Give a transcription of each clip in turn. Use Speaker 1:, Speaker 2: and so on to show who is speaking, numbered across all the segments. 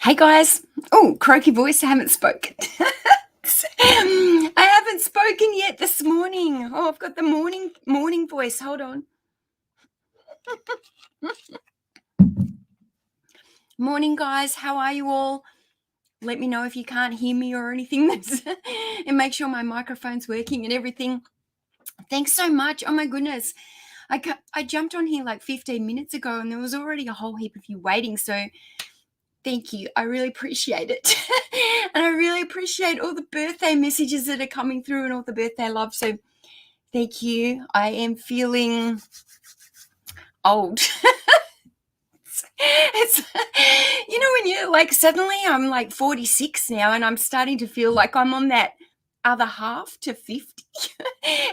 Speaker 1: Hey guys. Oh, croaky voice. I haven't spoken. I haven't spoken yet this morning. Oh, I've got the morning voice. Hold on. Morning, guys. How are you all? Let me know if you can't hear me or anything. And make sure my microphone's working and everything. Thanks so much. Oh my goodness. I jumped on here like 15 minutes ago and there was already a whole heap of you waiting. So thank you. I really appreciate it. And I really appreciate all the birthday messages that are coming through and all the birthday love. So thank you. I am feeling old. It's, when you're like, suddenly I'm like 46 now and I'm starting to feel like I'm on that other half to 50.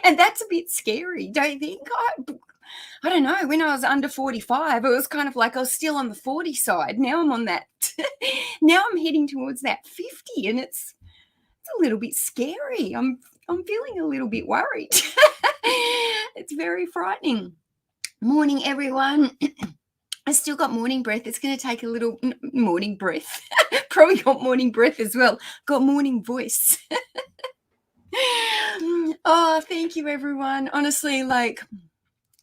Speaker 1: And that's a bit scary, don't you think? I don't know. When I was under 45, it was kind of like I was still on the 40 side. Now I'm on that. Now I'm heading towards that 50, and it's a little bit scary. I'm feeling a little bit worried. It's very frightening. Morning, everyone. I still got morning breath. It's going to take a little morning breath. Probably got morning breath as well. Got morning voice. Oh, thank you, everyone. Honestly,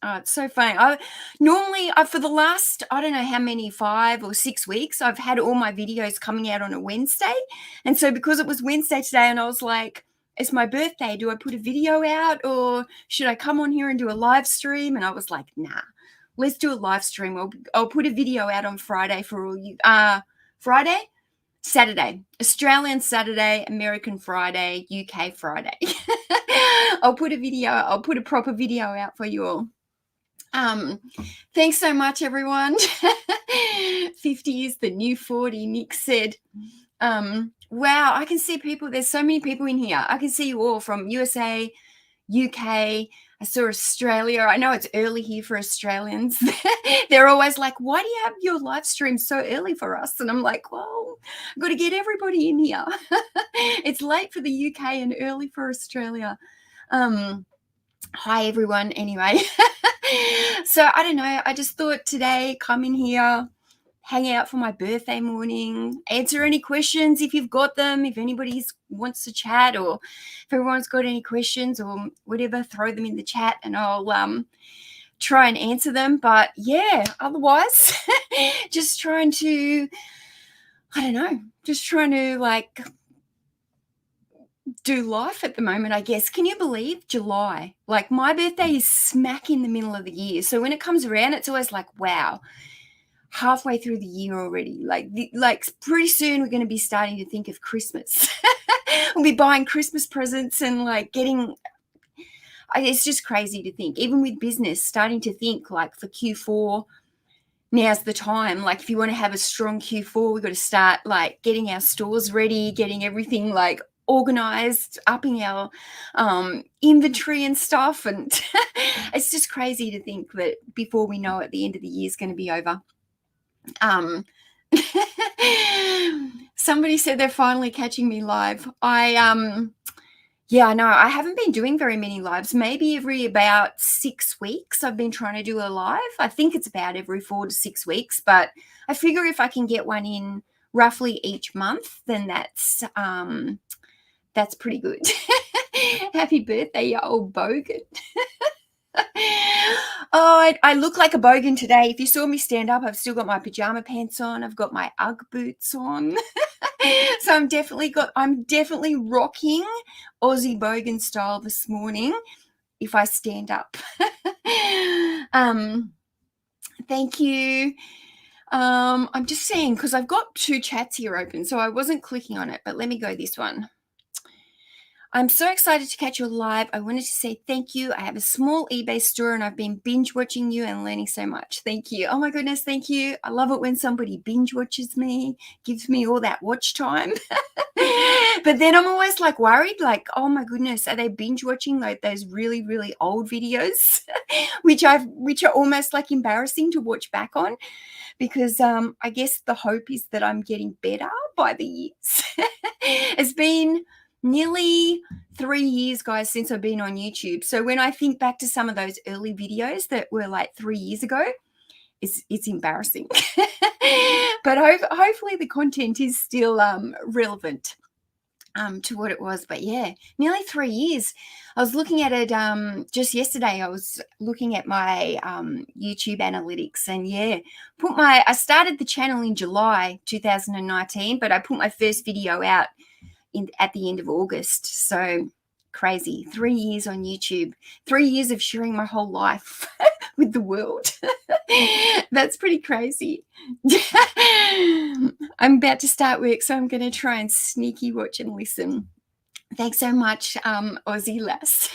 Speaker 1: it's so funny. Normally, for the last, I don't know how many, 5 or 6 weeks, I've had all my videos coming out on a Wednesday. And so because it was Wednesday today and I was like, it's my birthday, do I put a video out or should I come on here and do a live stream? And I was like, nah, let's do a live stream. I'll put a video out on Friday for all you. Saturday, Australian Saturday, American Friday, UK Friday. I'll put a proper video out for you all. Thanks so much, everyone. 50 is the new 40, Nick said. Wow, I can see people. There's so many people in here. I can see you all from USA, UK. I saw Australia. I know it's early here for Australians. They're always like, why do you have your live stream so early for us? And I'm like, well, I've got to get everybody in here. It's late for the UK and early for Australia. Hi, everyone. Anyway, so I don't know. I just thought today, come in here, hang out for my birthday morning, answer any questions if you've got them, if anybody wants to chat or if everyone's got any questions or whatever, throw them in the chat and I'll try and answer them. But yeah, otherwise, just trying to do life at the moment, I guess. Can you believe July? Like my birthday is smack in the middle of the year. So when it comes around, it's always like, wow, halfway through the year already. Like pretty soon we're going to be starting to think of Christmas. We'll be buying Christmas presents and like it's just crazy to think, even with business, starting to think like for Q4, now's the time. Like if you want to have a strong Q4, we've got to start like getting our stores ready, getting everything like organized, upping our inventory and stuff. And it's just crazy to think that before we know it, the end of the year is going to be over. Somebody said they're finally catching me live. Yeah, no, I haven't been doing very many lives. Maybe every about 6 weeks I've been trying to do a live. I think it's about every 4 to 6 weeks, but I figure if I can get one in roughly each month, then that's pretty good. Happy birthday, you old bogan. Oh, I look like a bogan today. If you saw me stand up, I've still got my pajama pants on. I've got my Ugg boots on. So I'm definitely rocking Aussie bogan style this morning if I stand up. Thank you. I'm just saying, because I've got 2 chats here open, so I wasn't clicking on it, but let me go this one. I'm so excited to catch you live. I wanted to say thank you. I have a small eBay store and I've been binge watching you and learning so much. Thank you. Oh my goodness, thank you. I love it when somebody binge watches me, gives me all that watch time. But then I'm always like worried, like, oh my goodness, are they binge watching like those really, really old videos, which are almost like embarrassing to watch back on, because I guess the hope is that I'm getting better by the years. It's been nearly 3 years, guys, since I've been on YouTube. So when I think back to some of those early videos that were like 3 years ago, it's embarrassing. But hopefully the content is still relevant to what it was. But yeah, nearly 3 years. I was looking at it just yesterday. I was looking at my YouTube analytics, and yeah, I started the channel in July 2019, but I put my first video out at the end of August. So crazy. 3 years on YouTube, 3 years of sharing my whole life with the world. That's pretty crazy. I'm about to start work, so I'm going to try and sneaky watch and listen. Thanks so much, Aussie lass.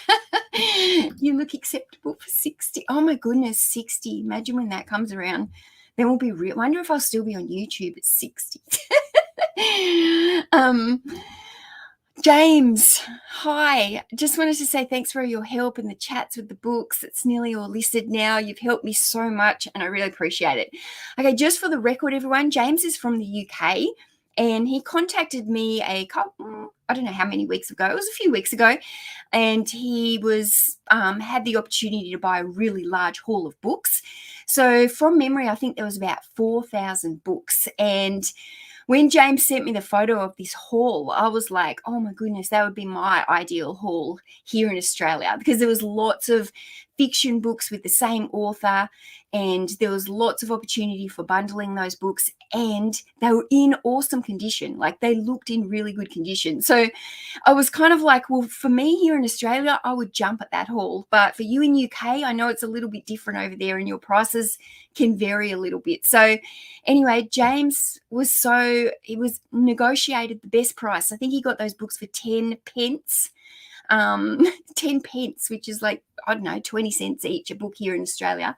Speaker 1: You look acceptable for 60. Oh my goodness, 60. Imagine when that comes around. Then we'll be real. I wonder if I'll still be on YouTube at 60. James, hi. Just wanted to say thanks for your help in the chats with the books. It's nearly all listed now. You've helped me so much, and I really appreciate it. Okay, just for the record, everyone, James is from the UK, and he contacted me I don't know how many weeks ago. It was a few weeks ago, and he was had the opportunity to buy a really large haul of books. So from memory, I think there was about 4,000 books, and when James sent me the photo of this haul, I was like, oh my goodness, that would be my ideal haul here in Australia, because there was lots of fiction books with the same author, and there was lots of opportunity for bundling those books, and they were in awesome condition. Like, they looked in really good condition. So I was kind of like, well, for me here in Australia, I would jump at that haul. But for you in UK, I know it's a little bit different over there, and your prices can vary a little bit. So anyway, James he was negotiated the best price. I think he got those books for 10 pence. 10 pence, which is like, I don't know, 20 cents each a book here in Australia.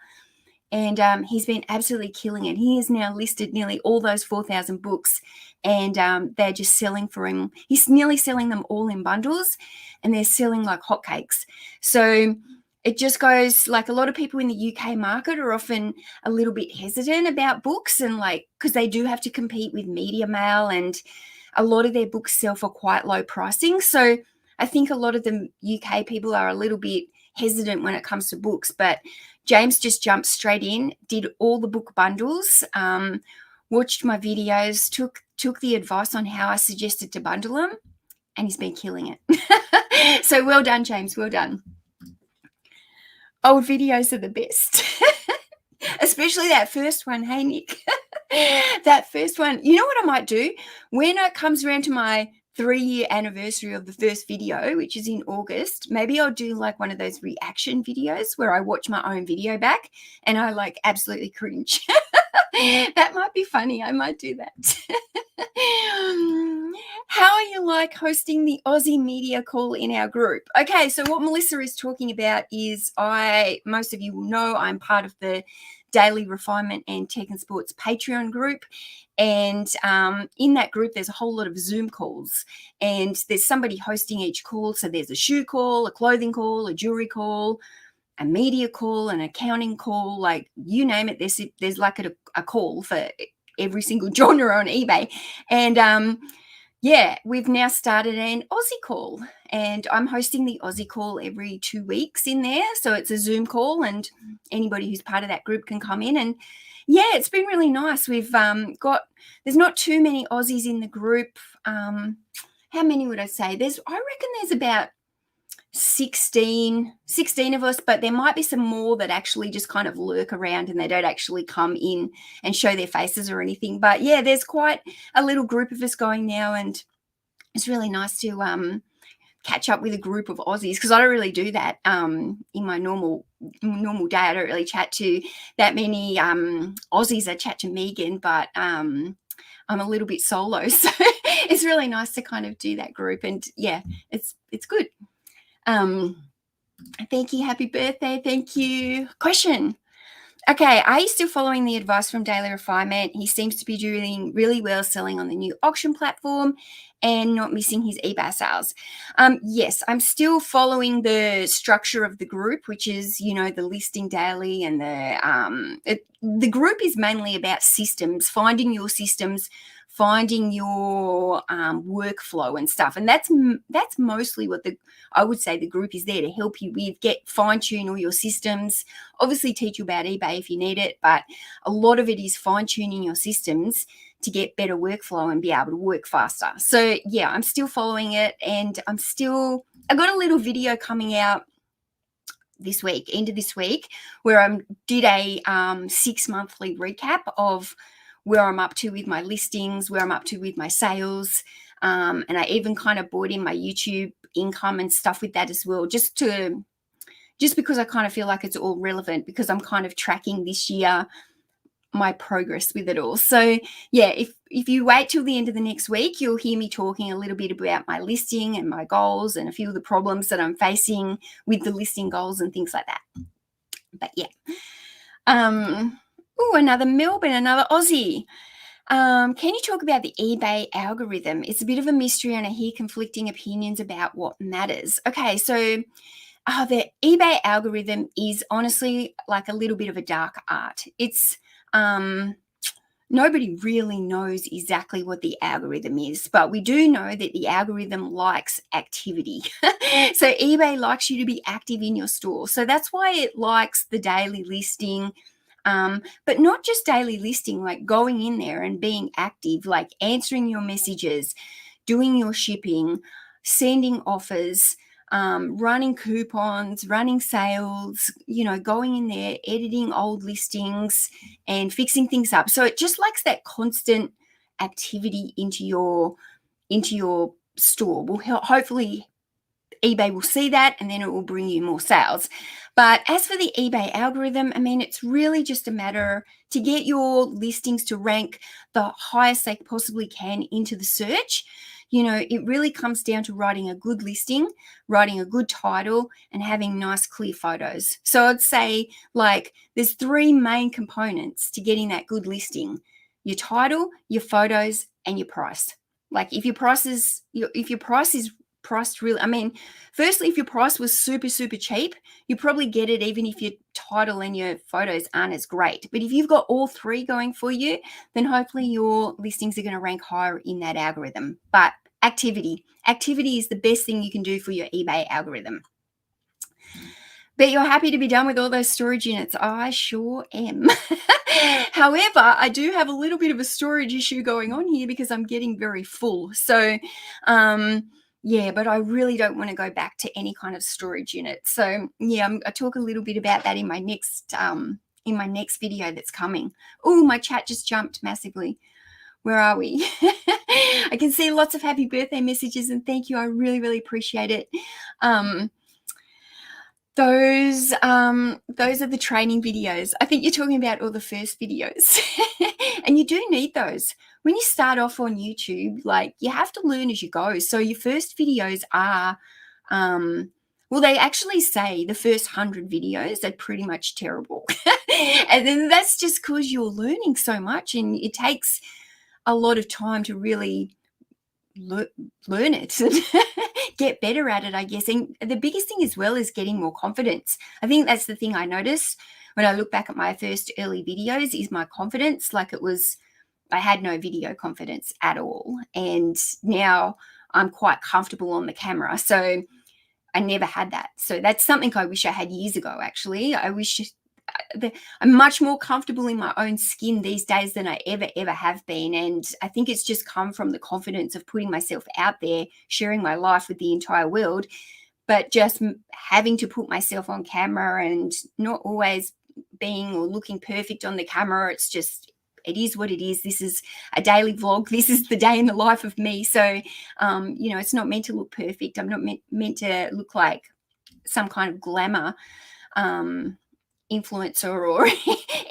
Speaker 1: And he's been absolutely killing it. He has now listed nearly all those 4,000 books, and they're just selling for him. He's nearly selling them all in bundles, and they're selling like hotcakes. So it just goes, like, a lot of people in the UK market are often a little bit hesitant about books, and like, because they do have to compete with Media Mail, and a lot of their books sell for quite low pricing. So I think a lot of the UK people are a little bit hesitant when it comes to books, but James just jumped straight in, did all the book bundles, watched my videos, took the advice on how I suggested to bundle them, and he's been killing it. So well done, James, well done. Old videos are the best. Especially that first one. Hey, Nick. That first one. You know what I might do? When it comes around to my 3-year anniversary of the first video, which is in August, maybe I'll do like one of those reaction videos where I watch my own video back and I like absolutely cringe. That might be funny. I might do that. How are you like hosting the Aussie media call in our group? Okay, so what Melissa is talking about is, most of you will know, I'm part of the Daily Refinement and Tech and Sports Patreon group. And in that group, there's a whole lot of Zoom calls, and there's somebody hosting each call. So there's a shoe call, a clothing call, a jewelry call, a media call, an accounting call, like you name it. There's like a call for every single genre on eBay. And yeah, we've now started an Aussie call, and I'm hosting the Aussie call every 2 weeks in there. So it's a Zoom call, and anybody who's part of that group can come in. And yeah, it's been really nice. We've there's not too many Aussies in the group. How many would I say? I reckon there's about 16 of us, but there might be some more that actually just kind of lurk around and they don't actually come in and show their faces or anything. But yeah, there's quite a little group of us going now, and it's really nice to catch up with a group of Aussies, because I don't really do that in my normal day. I don't really chat to that many Aussies. I chat to Megan, but I'm a little bit solo, so it's really nice to kind of do that group. And yeah, it's good. Thank you. Happy birthday. Thank you. Question. Okay, are you still following the advice from Daily Refinement? He seems to be doing really well selling on the new auction platform and not missing his eBay sales. Yes, I'm still following the structure of the group, which is, the listing daily, and the group is mainly about systems, finding your systems finding your workflow and stuff. And that's mostly what I would say the group is there to help you with. Fine-tune all your systems, obviously teach you about eBay if you need it, but a lot of it is fine-tuning your systems to get better workflow and be able to work faster. So yeah, I'm still following it, and I got a little video coming out this week, end of this week, where I did a 6 monthly recap of where I'm up to with my listings, where I'm up to with my sales, and I even kind of brought in my YouTube income and stuff with that as well, just because I kind of feel like it's all relevant, because I'm kind of tracking this year my progress with it all. So yeah, if you wait till the end of the next week, you'll hear me talking a little bit about my listing and my goals and a few of the problems that I'm facing with the listing goals and things like that. But yeah. Another Melbourne, another Aussie. Can you talk about the eBay algorithm? It's a bit of a mystery, and I hear conflicting opinions about what matters. Okay, so the eBay algorithm is honestly like a little bit of a dark art. It's nobody really knows exactly what the algorithm is, but we do know that the algorithm likes activity. So eBay likes you to be active in your store. So that's why it likes the daily listing, but not just daily listing, like going in there and being active, like answering your messages, doing your shipping, sending offers, running coupons, running sales, going in there, editing old listings and fixing things up. So it just likes that constant activity into your store. Well, hopefully eBay will see that, and then it will bring you more sales. But as for the eBay algorithm, I mean, it's really just a matter to get your listings to rank the highest they possibly can into the search. It really comes down to writing a good listing, writing a good title, and having nice, clear photos. So I'd say, like, there's 3 main components to getting that good listing: your title, your photos, and your price. Like, if your price is priced really, I mean, firstly, if your price was super, super cheap, you probably get it even if your title and your photos aren't as great. But if you've got all 3 going for you, then hopefully your listings are going to rank higher in that algorithm. But activity is the best thing you can do for your eBay algorithm. But you're happy to be done with all those storage units. I sure am. However, I do have a little bit of a storage issue going on here because I'm getting very full. So, yeah, but I really don't want to go back to any kind of storage unit. So, yeah, I talk a little bit about that in my next video that's coming. Oh, my chat just jumped massively. Where are we? I can see lots of happy birthday messages, and thank you. I really, really appreciate it. Those are the training videos. I think you're talking about all the first videos. And you do need those. When you start off on YouTube, like, you have to learn as you go. So your first videos are, well, they actually say the first 100 videos are pretty much terrible. And then that's just because you're learning so much, and it takes a lot of time to really learn it and get better at it, I guess. And the biggest thing as well is getting more confidence. I think that's the thing I noticed when I look back at my first early videos is my confidence. Like, I had no video confidence at all. And now I'm quite comfortable on the camera. So I never had that. So that's something I wish I had years ago, actually. I wish I'm much more comfortable in my own skin these days than I ever have been. And I think it's just come from the confidence of putting myself out there, sharing my life with the entire world, but just having to put myself on camera and not always being or looking perfect on the camera. It's just, it is what it is. This is a daily vlog. This is the day in the life of me. So, it's not meant to look perfect. I'm not meant to look like some kind of glamour influencer or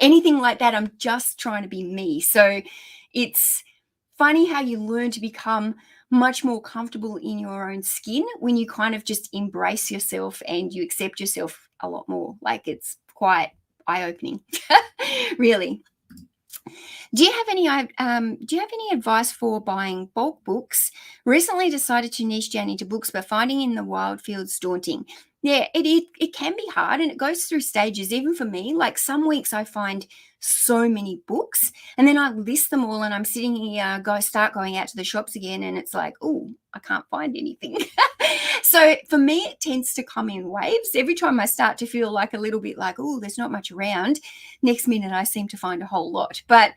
Speaker 1: anything like that. I'm just trying to be me. So it's funny how you learn to become much more comfortable in your own skin when you kind of just embrace yourself and you accept yourself a lot more. Like, it's quite eye-opening, really. Do you have any advice for buying bulk books? Recently decided to niche down into books, but finding in the wild feels daunting. Yeah, it can be hard, and it goes through stages. Even for me, like some weeks I find so many books, and then I list them all, and I'm sitting here, start going out to the shops again, and it's like, oh, I can't find anything. So for me, it tends to come in waves. Every time I start to feel like a little bit like, oh, there's not much around, next minute I seem to find a whole lot. But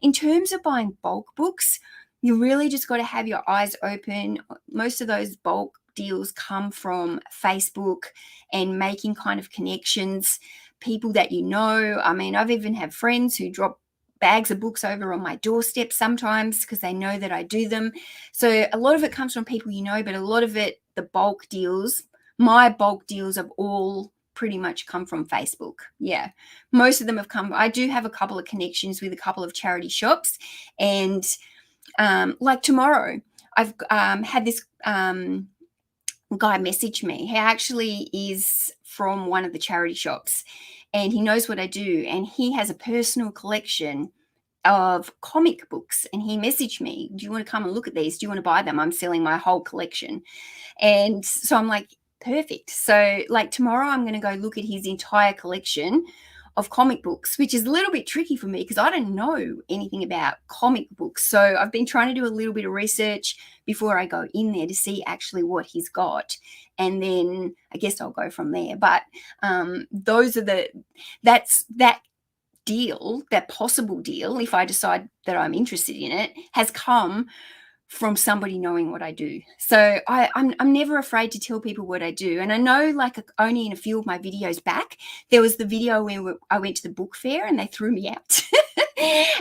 Speaker 1: in terms of buying bulk books, you really just got to have your eyes open. Most of those bulk deals come from Facebook and making kind of connections, people that you know. I mean, I've even had friends who drop bags of books over on my doorstep sometimes because they know that I do them. So a lot of it comes from people you know, but a lot of it, the bulk deals, my bulk deals have all pretty much come from Facebook. Yeah. Most of them have come. I do have a couple of connections with a couple of charity shops. And like tomorrow, I've had this guy message me. He actually is from one of the charity shops and he knows what I do. And he has a personal collection of comic books. And he messaged me, do you want to come and look at these? Do you want to buy them? I'm selling my whole collection. And so I'm like, perfect. So like tomorrow I'm going to go look at his entire collection of comic books, which is a little bit tricky for me because I don't know anything about comic books. So I've been trying to do a little bit of research before I go in there to see actually what he's got. And then I guess I'll go from there. But that's that deal, that possible deal, if I decide that I'm interested in it, has come from somebody knowing what I do. So I'm never afraid to tell people what I do. And I know like only in a few of my videos back, there was the video where I went to the book fair and they threw me out.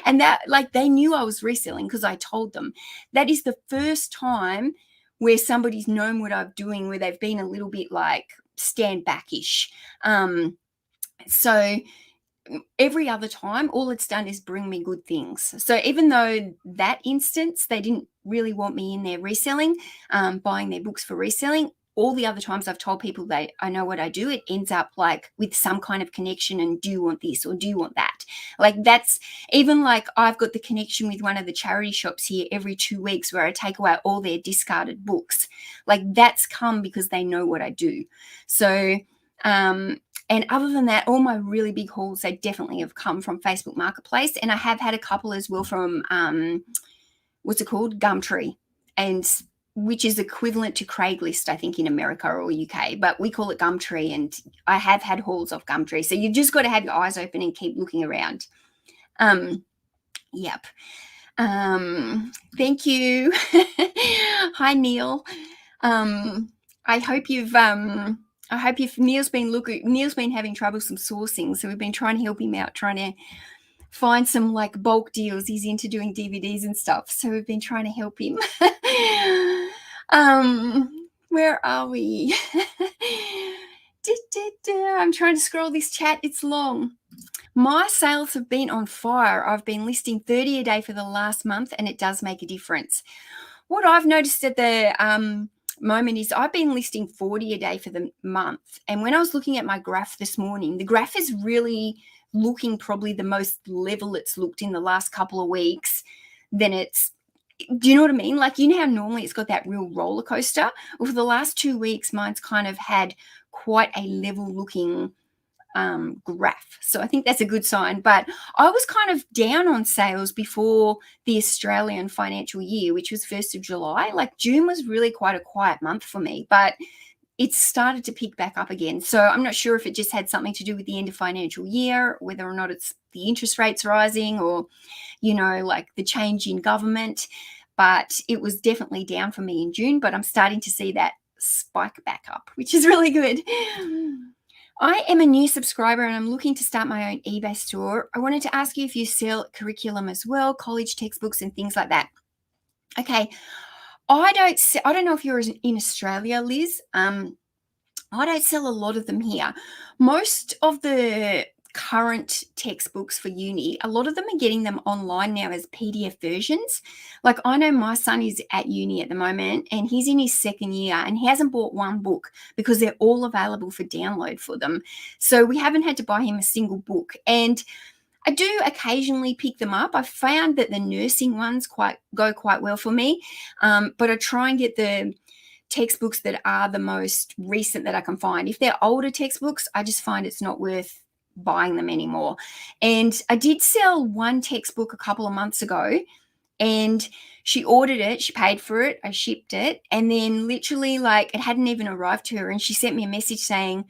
Speaker 1: And that like they knew I was reselling because I told them. That is the first time where somebody's known what I'm doing, where they've been a little bit like stand back-ish. So every other time, all it's done is bring me good things. So even though that instance, they didn't really want me in there reselling, buying their books for reselling, all the other times I've told people that I know what I do, it ends up like with some kind of connection and do you want this or do you want that? Like that's even like I've got the connection with one of the charity shops here every 2 weeks where I take away all their discarded books. Like that's come because they know what I do. So, and other than that, all my really big hauls, they definitely have come from Facebook Marketplace. And I have had a couple as well from, what's it called? Gumtree, and which is equivalent to Craigslist, I think, in America or UK. But we call it Gumtree, and I have had hauls off Gumtree. So you've just got to have your eyes open and keep looking around. Yep. Thank you. Hi, Neil. I hope you've Neil's been having troublesome sourcing, so we've been trying to help him out, trying to find some like bulk deals. He's into doing DVDs and stuff, so we've been trying to help him. Where are we? I'm trying to scroll this chat. It's long. My sales have been on fire. I've been listing 30 a day for the last month, and it does make a difference. What I've noticed at the moment is I've been listing 40 a day for the month. And when I was looking at my graph this morning, the graph is really looking probably the most level it's looked in the last couple of weeks. Then do you know what I mean? Like, you know how normally it's got that real roller coaster? Well, for the last 2 weeks, mine's kind of had quite a level looking graph. So I think that's a good sign. But I was kind of down on sales before the Australian financial year, which was 1st of July. Like June was really quite a quiet month for me, but it's started to pick back up again. So I'm not sure if it just had something to do with the end of financial year, whether or not it's the interest rates rising or, you know, like the change in government. But it was definitely down for me in June, but I'm starting to see that spike back up, which is really good. I am a new subscriber and I'm looking to start my own eBay store. I wanted to ask you if you sell curriculum as well, college textbooks and things like that. Okay. I don't know if you're in Australia, Liz. I don't sell a lot of them here. Most of the current textbooks for uni, a lot of them are getting them online now as PDF versions. Like I know my son is at uni at the moment and he's in his 2nd year and he hasn't bought one book because they're all available for download for them. So we haven't had to buy him a single book. And I do occasionally pick them up. I found that the nursing ones go quite well for me, but I try and get the textbooks that are the most recent that I can find. If they're older textbooks, I just find it's not worth buying them anymore. And I did sell one textbook a couple of months ago, and she ordered it, she paid for it, I shipped it, and then literally like it hadn't even arrived to her, and she sent me a message saying,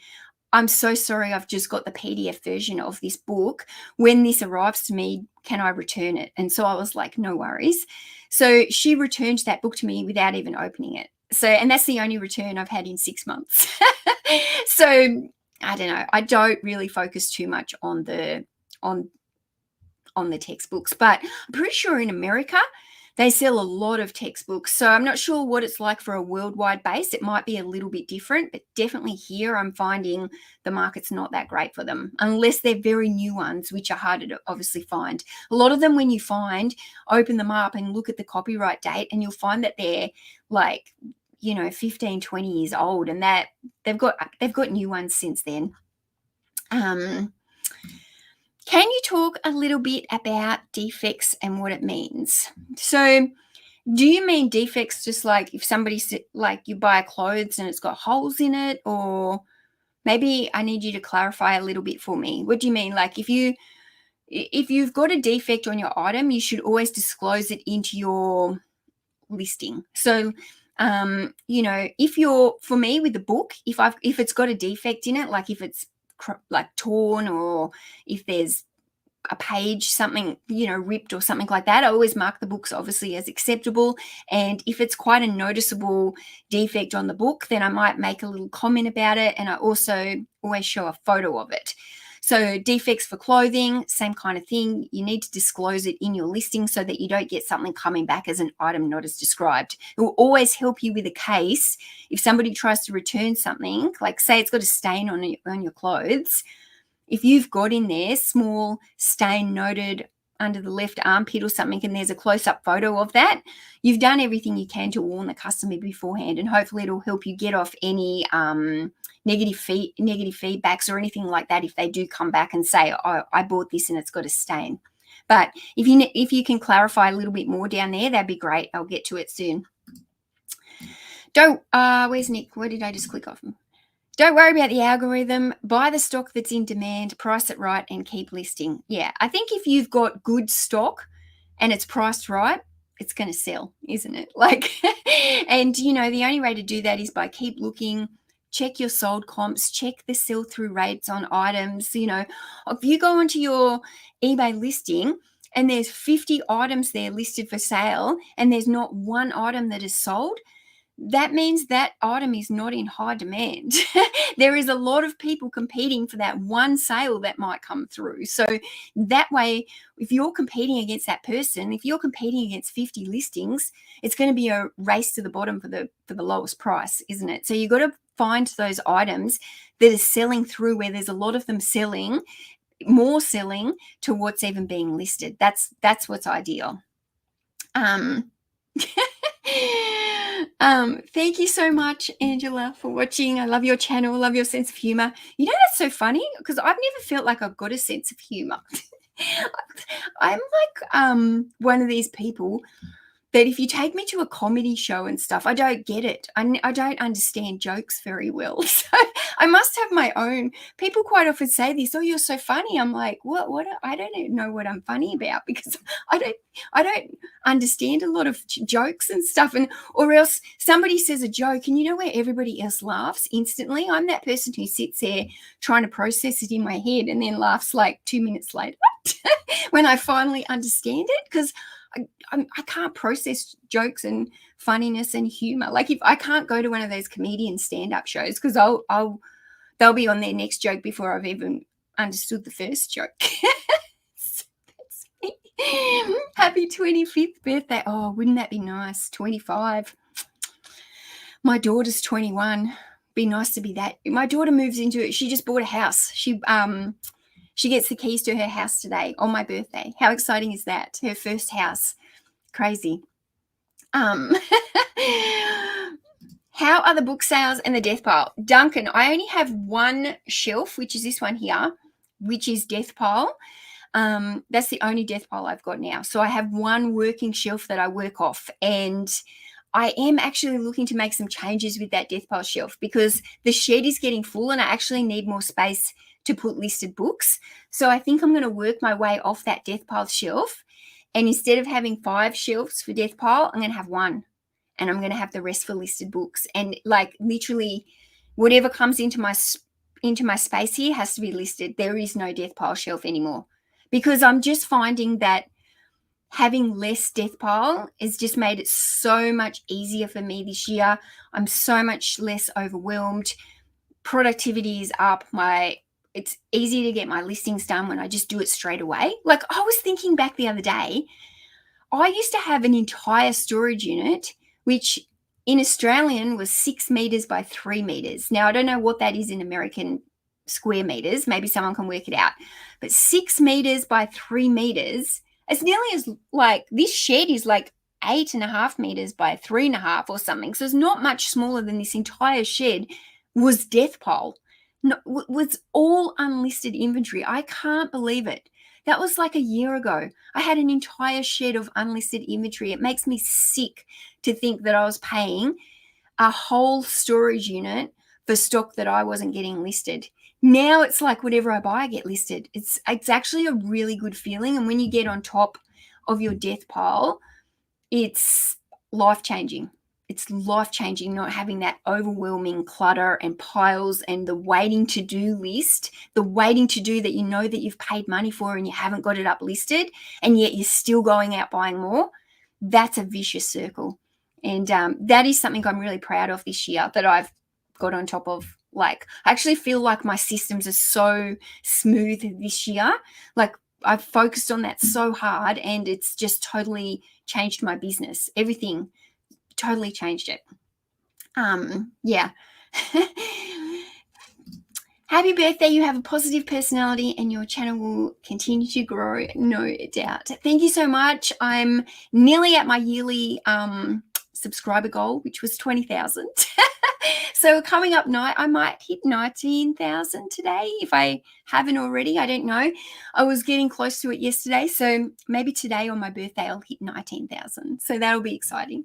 Speaker 1: I'm so sorry, I've just got the PDF version of this book. When this arrives to me, can I return it? And so I was like, no worries. So she returned that book to me without even opening it. So, and that's the only return I've had in 6 months. So I don't know. I don't really focus too much on the textbooks, but I'm pretty sure in America they sell a lot of textbooks. So I'm not sure what it's like for a worldwide base. It might be a little bit different, but definitely here I'm finding the market's not that great for them unless they're very new ones, which are harder to obviously find. A lot of them, when you open them up and look at the copyright date, and you'll find that they're like, 15, 20 years old, and that they've got new ones since then. Can you talk a little bit about defects and what it means? So do you mean defects just like if somebody, like you buy clothes and it's got holes in it? Or maybe I need you to clarify a little bit for me. What do you mean? Like if you've got a defect on your item, you should always disclose it into your listing. So for me with the book, if it's got a defect in it, like if it's like torn, or if there's a page, something, ripped or something like that, I always mark the books obviously as acceptable. And if it's quite a noticeable defect on the book, then I might make a little comment about it. And I also always show a photo of it. So defects for clothing, same kind of thing. You need to disclose it in your listing so that you don't get something coming back as an item not as described. It will always help you with a case. If somebody tries to return something, like say it's got a stain on your clothes, if you've got in there small stain noted under the left armpit or something, and there's a close-up photo of that, you've done everything you can to warn the customer beforehand, and hopefully it'll help you get off any negative feedbacks or anything like that if they do come back and say, oh, I bought this and it's got a stain. But if you can clarify a little bit more down there, that'd be great. I'll get to it soon. Where's Nick? Where did I just click off? Don't worry about the algorithm. Buy the stock that's in demand, price it right, and keep listing. Yeah, I think if you've got good stock and it's priced right, it's going to sell, isn't it? And the only way to do that is by keep looking, check your sold comps, check the sell-through rates on items. If you go onto your eBay listing and there's 50 items there listed for sale and there's not one item that is sold, that means that item is not in high demand. There is a lot of people competing for that one sale that might come through. So that way, if you're competing against that person, if you're competing against 50 listings, it's going to be a race to the bottom for the lowest price, isn't it? So you've got to find those items that are selling through, where there's a lot of them selling, more selling to what's even being listed. That's what's ideal. Thank you so much, Angela, for watching. I love your channel. I love your sense of humor. That's so funny, because I've never felt like I've got a sense of humor. I'm like one of these people that if you take me to a comedy show and stuff, I don't get it. I don't understand jokes very well. So I must have my own. People quite often say this, oh, you're so funny. I'm like, what? I don't even know what I'm funny about, because I don't understand a lot of jokes and stuff. Or else somebody says a joke and where everybody else laughs instantly? I'm that person who sits there trying to process it in my head and then laughs like 2 minutes later when I finally understand it, because I can't process jokes and funniness and humor. Like if I can't go to one of those comedian stand-up shows, because they'll be on their next joke before I've even understood the first joke. So that's me. Happy 25th birthday. Oh, wouldn't that be nice? 25. My daughter's 21. Be nice to be that. My daughter moves into it. She just bought a house. She gets the keys to her house today on my birthday. How exciting is that? Her first house. Crazy. How are the book sales and the death pile? Duncan, I only have one shelf, which is this one here, which is death pile. That's the only death pile I've got now. So I have one working shelf that I work off, and I am actually looking to make some changes with that death pile shelf because the shed is getting full and I actually need more space to put listed books. So I think I'm going to work my way off that death pile shelf. And instead of having 5 shelves for death pile, I'm going to have 1. And I'm going to have the rest for listed books. And like literally whatever comes into my space here has to be listed. There is no death pile shelf anymore because I'm just finding that having less death pile has just made it so much easier for me this year. I'm so much less overwhelmed. Productivity is up. It's easy to get my listings done when I just do it straight away. Like I was thinking back the other day, I used to have an entire storage unit, which in Australian was 6 meters by 3 meters. Now, I don't know what that is in American square meters. Maybe someone can work it out. But 6 meters by 3 meters, it's nearly as like this shed is like 8.5 meters by 3.5 or something. So it's not much smaller than this entire shed was death pile. No, was all unlisted inventory. I can't believe it. That was like a year ago. I had an entire shed of unlisted inventory. It makes me sick to think that I was paying a whole storage unit for stock that I wasn't getting listed. Now it's like whatever I buy, I get listed. It's actually a really good feeling. And when you get on top of your death pile, it's life-changing. It's life-changing not having that overwhelming clutter and piles and the waiting to do list, the waiting to do that you know that you've paid money for and you haven't got it up listed and yet you're still going out buying more. That's a vicious circle. And that is something I'm really proud of this year that I've got on top of. Like, I actually feel like my systems are so smooth this year. Like, I've focused on that so hard and it's just totally changed my business. Everything totally changed it. Yeah. Happy birthday. You have a positive personality and your channel will continue to grow, no doubt. Thank you so much. I'm nearly at my yearly subscriber goal, which was 20,000. So coming up night, I might hit 19,000 today if I haven't already. I don't know. I was getting close to it yesterday. So maybe today on my birthday, I'll hit 19,000. So that'll be exciting.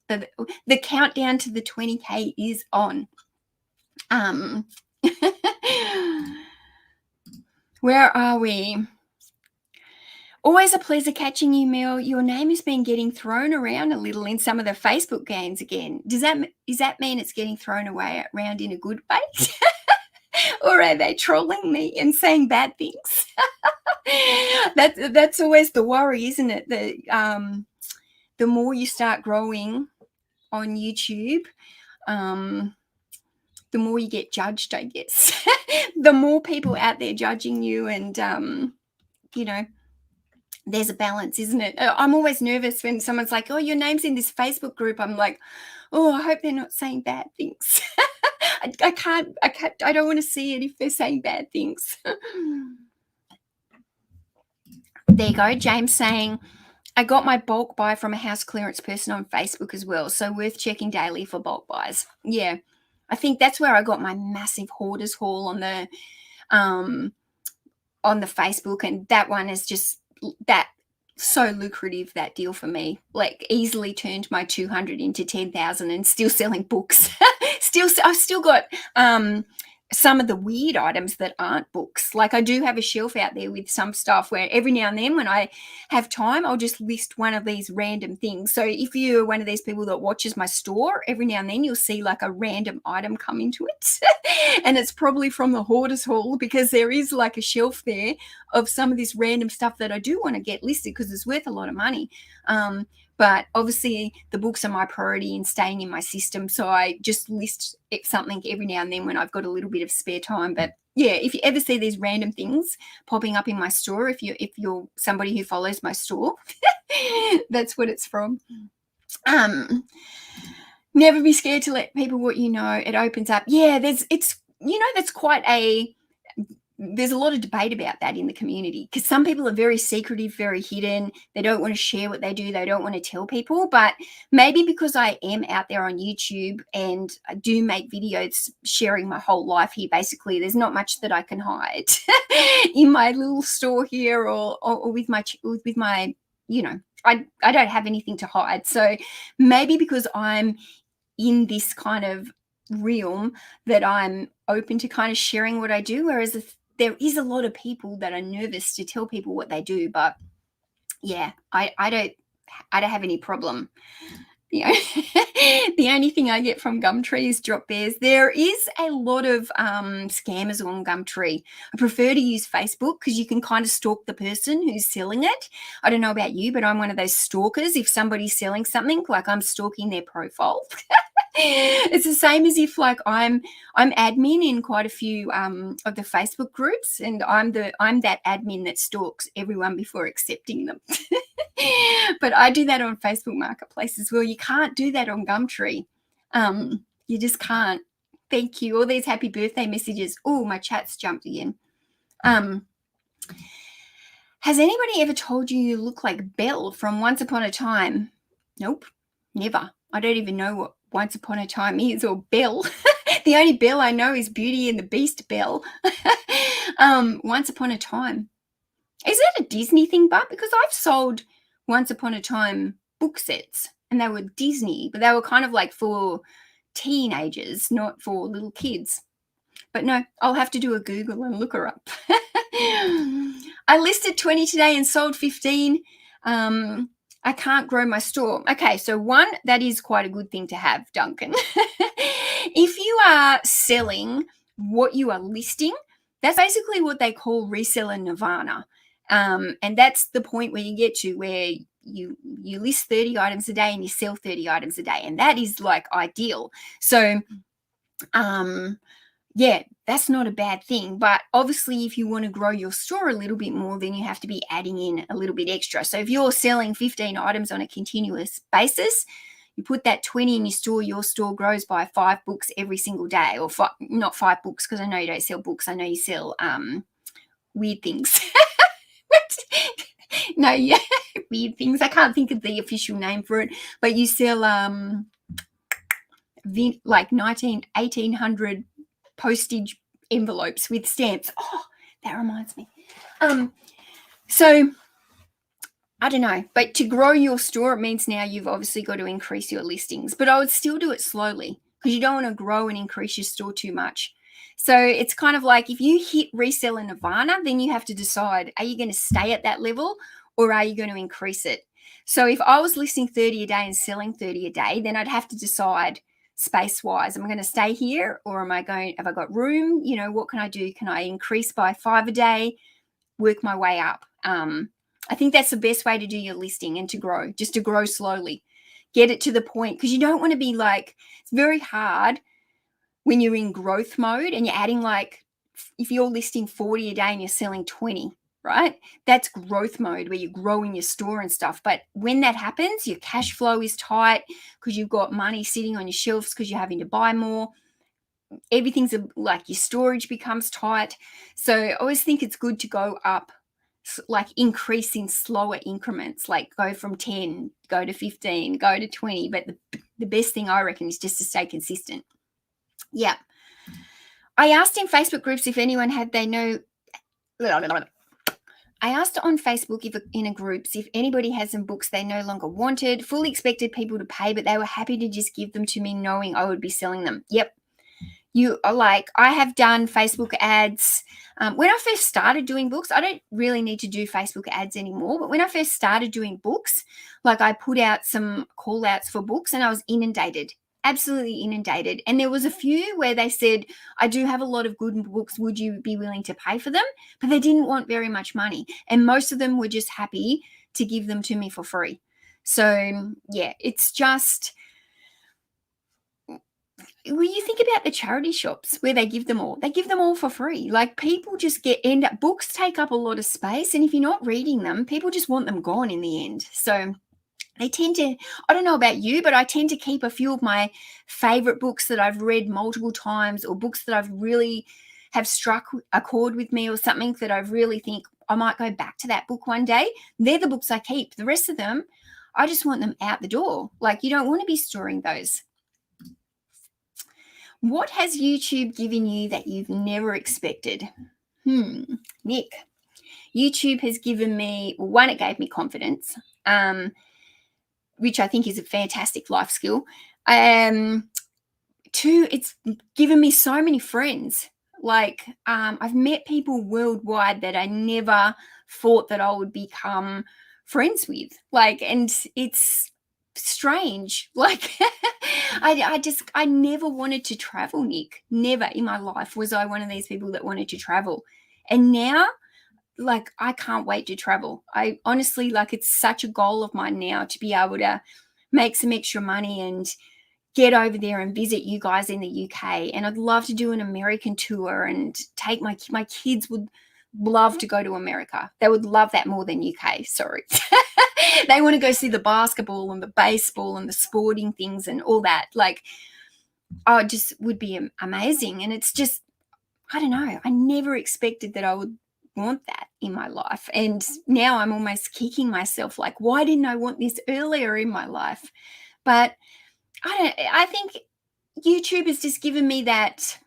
Speaker 1: The countdown to the 20K is on. Where are we? Always a pleasure catching you, Mel. Your name has been getting thrown around a little in some of the Facebook games again. Does that mean it's getting thrown around in a good way? Or are they trolling me and saying bad things? That's always the worry, isn't it? The more you start growing on YouTube, the more you get judged, I guess. The more people out there judging you and, there's a balance, isn't it? I'm always nervous when someone's like, oh, your name's in this Facebook group. I'm like, oh, I hope they're not saying bad things. I don't want to see it if they're saying bad things. There you go. James saying, I got my bulk buy from a house clearance person on Facebook as well. So worth checking daily for bulk buys. Yeah. I think that's where I got my massive hoarders haul on the Facebook. And that one is just that so lucrative, that deal for me. Like easily turned my 200 into 10,000 and still selling books. I've still got some of the weird items that aren't books. Like I do have a shelf out there with some stuff where every now and then when I have time, I'll just list one of these random things. So if you're one of these people that watches my store, every now and then you'll see like a random item come into it. And it's probably from the hoarders haul because there is like a shelf there of some of this random stuff that I do want to get listed because it's worth a lot of money. But obviously the books are my priority in staying in my system. So I just list something every now and then when I've got a little bit of spare time. But yeah, if you ever see these random things popping up in my store, if you're somebody who follows my store, that's what it's from. Never be scared to let people what you know. It opens up. Yeah, that's quite a there's a lot of debate about that in the community, because some people are very secretive, very hidden. They don't want to share what they do. They don't want to tell people. But maybe because I am out there on YouTube and I do make videos sharing my whole life here, basically, there's not much that I can hide in my little store here, or with my, I don't have anything to hide. So maybe because I'm in this kind of realm, that I'm open to kind of sharing what I do, whereas there is a lot of people that are nervous to tell people what they do. But yeah, I don't have any problem. The only thing I get from Gumtree is drop bears. There is a lot of scammers on Gumtree. I prefer to use Facebook because you can kind of stalk the person who's selling it. I don't know about you, but I'm one of those stalkers. If somebody's selling something, like, I'm stalking their profile. It's the same as if, like, I'm admin in quite a few of the Facebook groups, and I'm that admin that stalks everyone before accepting them. But I do that on Facebook Marketplace as well. You can't do that on Gumtree. You just can't. Thank you. All these happy birthday messages. Oh, my chat's jumped again. Has anybody ever told you look like Belle from Once Upon a Time? Nope, never. I don't even know what Once Upon a Time is, or Belle. The only Belle I know is Beauty and the Beast Belle. Once Upon a Time. Is that a Disney thing, but because I've sold Once Upon a Time book sets, and they were Disney, but they were kind of like for teenagers, not for little kids. But no, I'll have to do a Google and look her up. I listed 20 today and sold 15. I can't grow my store. Okay, so one, that is quite a good thing to have, Duncan. If you are selling what you are listing, that's basically what they call reseller nirvana. And that's the point where you get to where you list 30 items a day and you sell 30 items a day. And that is like ideal. So, yeah, that's not a bad thing. But obviously, if you want to grow your store a little bit more, then you have to be adding in a little bit extra. So if you're selling 15 items on a continuous basis, you put that 20 in your store grows by 5 books every single day, or not 5 books, because I know you don't sell books. I know you sell weird things. No, yeah, weird things. I can't think of the official name for it, but you sell like 1800 postage envelopes with stamps. Oh, that reminds me. So I don't know, but to grow your store, it means now you've obviously got to increase your listings, but I would still do it slowly, because you don't want to grow and increase your store too much. So it's kind of like, if you hit reseller nirvana, then you have to decide, are you going to stay at that level, or are you going to increase it? So if I was listing 30 a day and selling 30 a day, then I'd have to decide space-wise, am I going to stay here, or have I got room? What can I do? Can I increase by 5 a day, work my way up? I think that's the best way to do your listing and to grow, just to grow slowly. Get it to the point, because you don't want to be like, it's very hard when you're in growth mode and you're adding, like, if you're listing 40 a day and you're selling 20, right? That's growth mode, where you're growing your store and stuff. But when that happens, your cash flow is tight because you've got money sitting on your shelves because you're having to buy more. Everything's like, your storage becomes tight. So I always think it's good to go up, like increase in slower increments, like go from 10, go to 15, go to 20. But the best thing, I reckon, is just to stay consistent. Yeah. I asked in Facebook groups if anyone had, I asked on Facebook, in a groups, if anybody has some books they no longer wanted, fully expected people to pay, but they were happy to just give them to me knowing I would be selling them. Yep. You are like, I have done Facebook ads. When I first started doing books, I don't really need to do Facebook ads anymore. But when I first started doing books, like, I put out some call outs for books and I was inundated, absolutely inundated. And there was a few where they said, I do have a lot of good books. Would you be willing to pay for them? But they didn't want very much money. And most of them were just happy to give them to me for free. So yeah, it's just, when you think about the charity shops where they give them all for free. Like, people just end up, books take up a lot of space, and if you're not reading them, people just want them gone in the end. So they tend to, I don't know about you, but I tend to keep a few of my favorite books that I've read multiple times, or books that I've really have struck a chord with me or something that I really think I might go back to that book one day, they're the books I keep. The rest of them, I just want them out the door. Like, you don't want to be storing those. What has YouTube given you that you've never expected? Nick, YouTube has given me, one, it gave me confidence, which I think is a fantastic life skill. Two, it's given me so many friends. Like, I've met people worldwide that I never thought that I would become friends with. Like, and it's strange. Like, I never wanted to travel, Nick. Never in my life was I one of these people that wanted to travel. And now, like, I can't wait to travel. I honestly, like, it's such a goal of mine now to be able to make some extra money and get over there and visit you guys in the UK. And I'd love to do an American tour and take my kids would love to go to America. They would love that more than UK. Sorry. They want to go see the basketball and the baseball and the sporting things and all that. Like, oh, it just would be amazing. And it's just, I don't know. I never expected that I would want that in my life. And now I'm almost kicking myself, like, why didn't I want this earlier in my life? But I think YouTube has just given me that,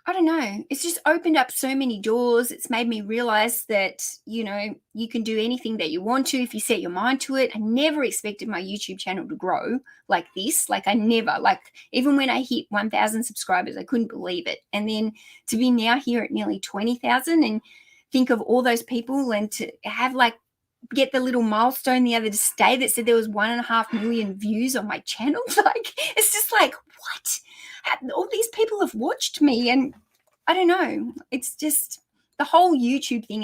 Speaker 1: I don't know, it's just opened up so many doors. It's made me realize that, you know, you can do anything that you want to if you set your mind to it. I never expected my YouTube channel to grow like this. Like, I never, like, even when I hit 1,000 subscribers, I couldn't believe it. And then to be now here at nearly 20,000 and think of all those people and to have, like, get the little milestone the other day that said there was 1.5 million views on my channel. Like, it's just like, what? All these people have watched me, and I don't know. It's just the whole YouTube thing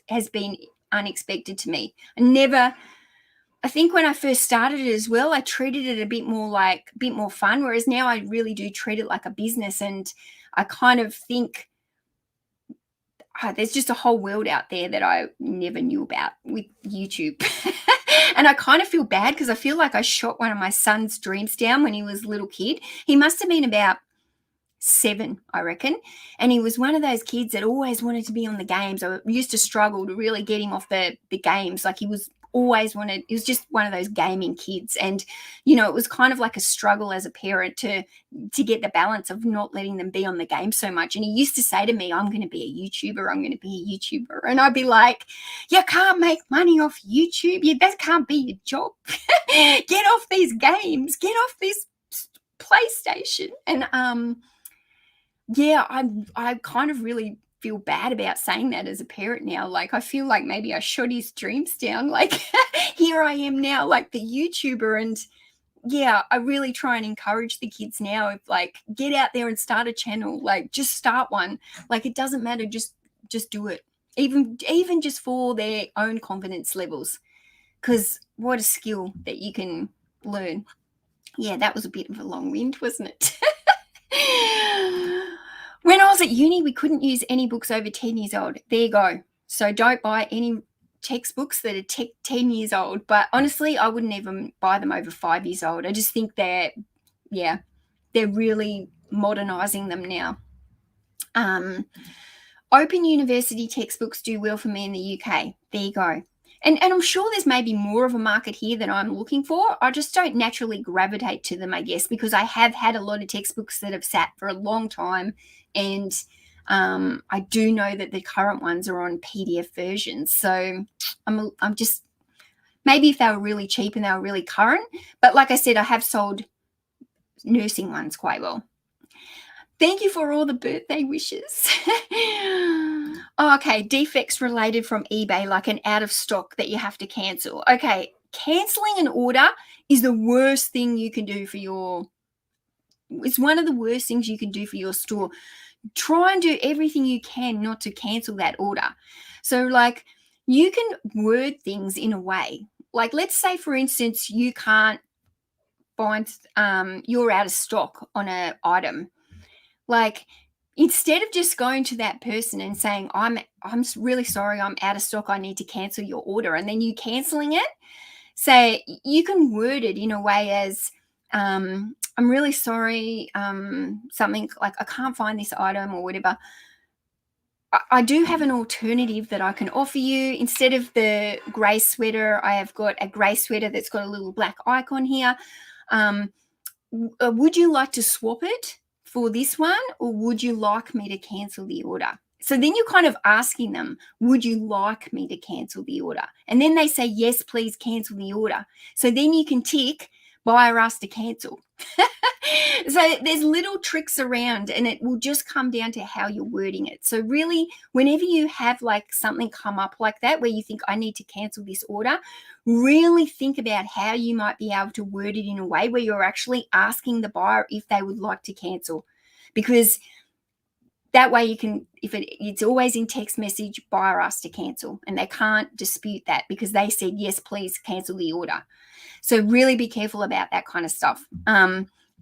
Speaker 1: has been unexpected to me. I think when I first started it as well, I treated it a bit more fun, whereas now I really do treat it like a business, and I kind of think, there's just a whole world out there that I never knew about with YouTube. And I kind of feel bad because I feel like I shot one of my son's dreams down when he was a little kid. He must have been about 7, I reckon. And he was one of those kids that always wanted to be on the games. I used to struggle to really get him off the games. Like, he was just one of those gaming kids. And, you know, it was kind of like a struggle as a parent to get the balance of not letting them be on the game so much. And he used to say to me, I'm going to be a YouTuber. I'm going to be a YouTuber. And I'd be like, you can't make money off YouTube. That can't be your job. Get off these games. Get off this PlayStation. And, yeah, I kind of really feel bad about saying that as a parent now. Like, I feel like maybe I shot his dreams down. Like, here I am now, like the YouTuber. And yeah, I really try and encourage the kids now of, like, get out there and start a channel. Like, just start one. Like, it doesn't matter. Just do it. Even just for their own confidence levels. Because what a skill that you can learn. Yeah, that was a bit of a long wind, wasn't it? When I was at uni, we couldn't use any books over 10 years old. There you go. So don't buy any textbooks that are 10 years old. But honestly, I wouldn't even buy them over 5 years old. I just think they're really modernizing them now. Open university textbooks do well for me in the UK. There you go. And I'm sure there's maybe more of a market here than I'm looking for. I just don't naturally gravitate to them, I guess, because I have had a lot of textbooks that have sat for a long time. And I do know that the current ones are on PDF versions. So I'm just, maybe if they were really cheap and they were really current. But like I said, I have sold nursing ones quite well. Thank you for all the birthday wishes. Okay, defects related from eBay, like an out of stock that you have to cancel. Okay, canceling an order is the worst thing you can do it's one of the worst things you can do for your store. Try and do everything you can not to cancel that order. So, like, you can word things in a way. Like, let's say, for instance, you can't find, you're out of stock on an item. Like, instead of just going to that person and saying, I'm really sorry, I'm out of stock, I need to cancel your order, and then you canceling it, say, you can word it in a way as, I'm really sorry, something like I can't find this item or whatever. I do have an alternative that I can offer you. Instead of the grey sweater, I have got a grey sweater that's got a little black icon here. Would you like to swap it for this one, or would you like me to cancel the order? So then you're kind of asking them, would you like me to cancel the order? And then they say, yes, please cancel the order. So then you can tick buyer asked to cancel. So there's little tricks around, and it will just come down to how you're wording it. So really, whenever you have like something come up like that where you think I need to cancel this order, really think about how you might be able to word it in a way where you're actually asking the buyer if they would like to cancel. Because that way you can, if it's always in text message, buyer asked to cancel, and they can't dispute that because they said, yes, please cancel the order. So really be careful about that kind of stuff.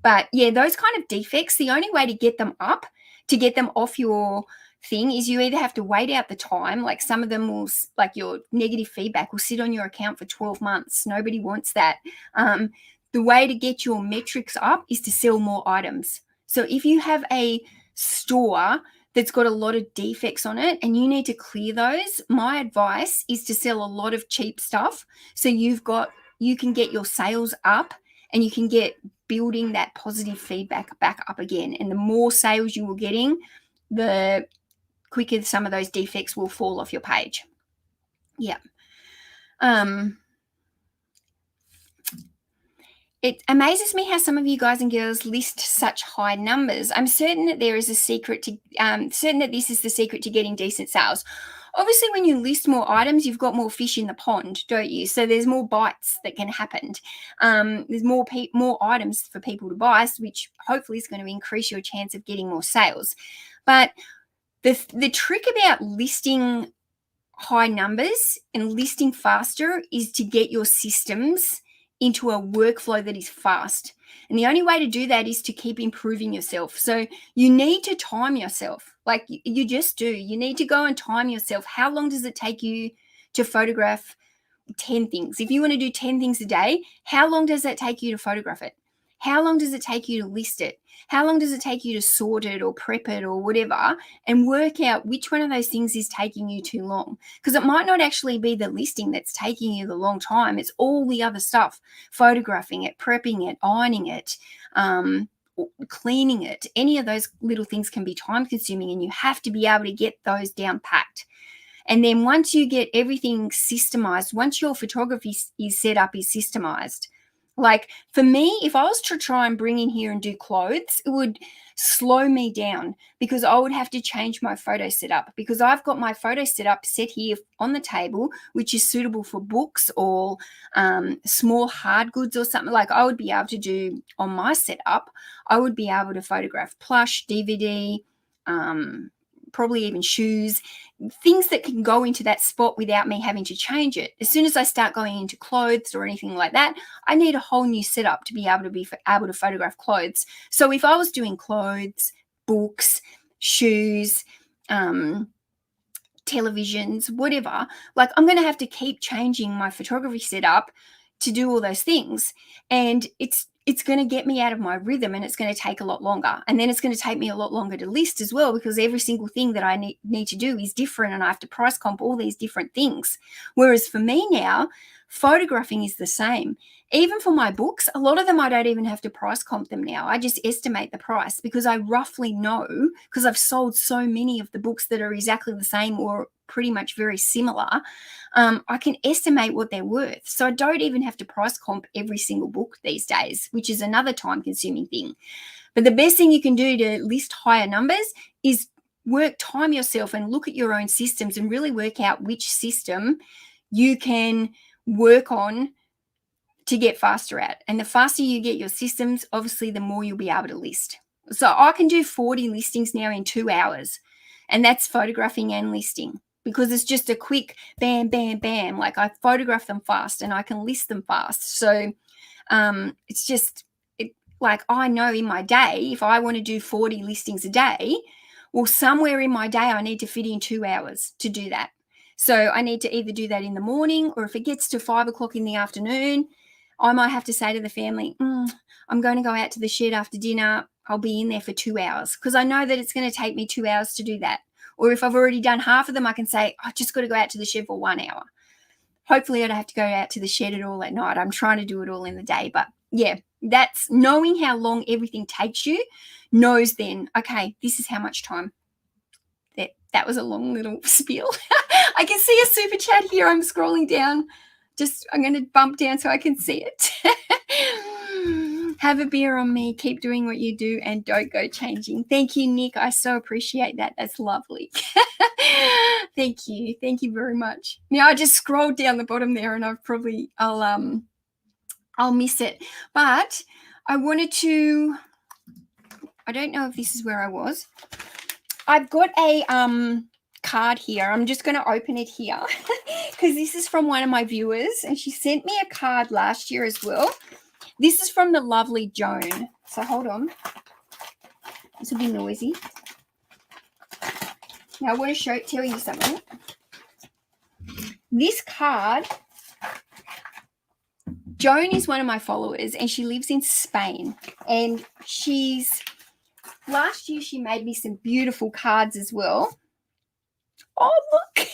Speaker 1: But yeah, those kind of defects, the only way to get them up, to get them off your thing, is you either have to wait out the time. Like some of them will, like your negative feedback will sit on your account for 12 months. Nobody wants that. The way to get your metrics up is to sell more items. So if you have a store that's got a lot of defects on it and you need to clear those, my advice is to sell a lot of cheap stuff. So you can get your sales up, and you can get building that positive feedback back up again. And the more sales you were getting, the quicker some of those defects will fall off your page. Yeah. It amazes me how some of you guys and girls list such high numbers. I'm certain that there is a secret to, certain that this is the secret to getting decent sales. Obviously, when you list more items, you've got more fish in the pond, don't you? So there's more bites that can happen. There's more items for people to buy, which hopefully is going to increase your chance of getting more sales. But the trick about listing high numbers and listing faster is to get your systems into a workflow that is fast. And the only way to do that is to keep improving yourself. So you need to time yourself. Like you just do. You need to go and time yourself. How long does it take you to photograph 10 things? If you want to do 10 things a day, how long does that take you to photograph it? How long does it take you to list it? How long does it take you to sort it or prep it or whatever, and work out which one of those things is taking you too long? Because it might not actually be the listing that's taking you the long time. It's all the other stuff, photographing it, prepping it, ironing it, cleaning it. Any of those little things can be time consuming, and you have to be able to get those down packed. And then once you get everything systemized, once your photography is set up, is systemized, like for me, if I was to try and bring in here and do clothes, it would slow me down because I would have to change my photo setup, because I've got my photo setup set here on the table, which is suitable for books or small hard goods or something. Like I would be able to do on my setup, I would be able to photograph plush, DVD, probably even shoes, things that can go into that spot without me having to change it. As soon as I start going into clothes or anything like that, I need a whole new setup to be able to photograph clothes. So if I was doing clothes, books, shoes, televisions, whatever, like I'm going to have to keep changing my photography setup to do all those things. And it's going to get me out of my rhythm, and it's going to take a lot longer. And then it's going to take me a lot longer to list as well, because every single thing that I need to do is different, and I have to price comp all these different things. Whereas for me now, photographing is the same. Even for my books, a lot of them I don't even have to price comp them now. I just estimate the price because I roughly know, because I've sold so many of the books that are exactly the same or pretty much very similar. I can estimate what they're worth. So I don't even have to price comp every single book these days, which is another time-consuming thing. But the best thing you can do to list higher numbers is time yourself and look at your own systems and really work out which system you can work on to get faster at. And the faster you get your systems, obviously, the more you'll be able to list. So I can do 40 listings now in 2 hours, and that's photographing and listing, because it's just a quick bam, bam, bam. Like I photograph them fast and I can list them fast. So it's just like I know in my day, if I want to do 40 listings a day, well, somewhere in my day, I need to fit in 2 hours to do that. So I need to either do that in the morning, or if it gets to 5 o'clock in the afternoon, I might have to say to the family, I'm going to go out to the shed after dinner. I'll be in there for 2 hours because I know that it's going to take me 2 hours to do that. Or if I've already done half of them, I can say, I just got to go out to the shed for 1 hour. Hopefully I don't have to go out to the shed at all at night. I'm trying to do it all in the day. But yeah, that's knowing how long everything takes you knows then, okay, this is how much time. That was a long little spiel. I can see a super chat here. I'm scrolling down. I'm going to bump down so I can see it. Have a beer on me. Keep doing what you do and don't go changing. Thank you, Nick. I so appreciate that. That's lovely. Thank you. Thank you very much. Now I just scrolled down the bottom there and I'll miss it. But I wanted to, I don't know if this is where I was. I've got a card here. I'm just going to open it here because this is from one of my viewers and she sent me a card last year as well. This is from the lovely Joan. So hold on. This will be noisy. Now I want to tell you something. This card, Joan is one of my followers and she lives in Spain. And last year she made me some beautiful cards as well. Oh, look.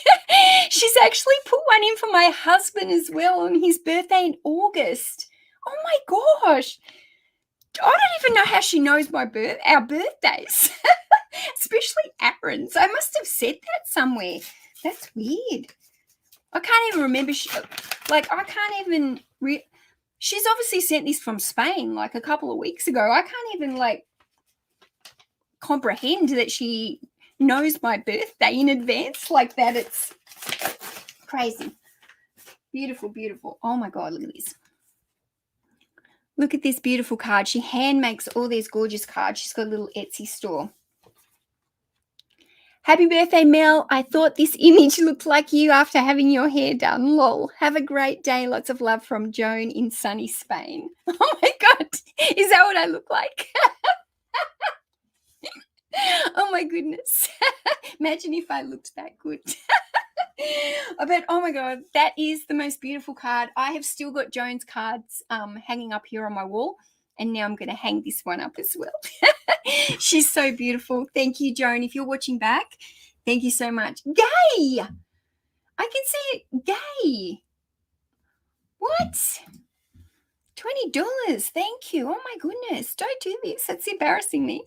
Speaker 1: She's actually put one in for my husband as well on his birthday in August. Oh, my gosh. I don't even know how she knows our birthdays, especially Aaron's. I must have said that somewhere. That's weird. I can't even remember. She's obviously sent this from Spain like a couple of weeks ago. I can't even comprehend that she knows my birthday in advance like that. It's crazy. Beautiful, beautiful. Oh my God, look at this. Look at this beautiful card. She hand makes all these gorgeous cards. She's got a little Etsy store. Happy birthday, Mel. I thought this image looked like you after having your hair done. Lol. Have a great day. Lots of love from Joan in sunny Spain. Oh my God. Is that what I look like? Oh my goodness. Imagine if I looked that good. But oh my God, that is the most beautiful card. I have still got Joan's cards hanging up here on my wall. And now I'm going to hang this one up as well. She's so beautiful. Thank you, Joan. If you're watching back, thank you so much. Gay! I can see it. Gay. What? $20. Thank you. Oh, my goodness. Don't do this. That's embarrassing me.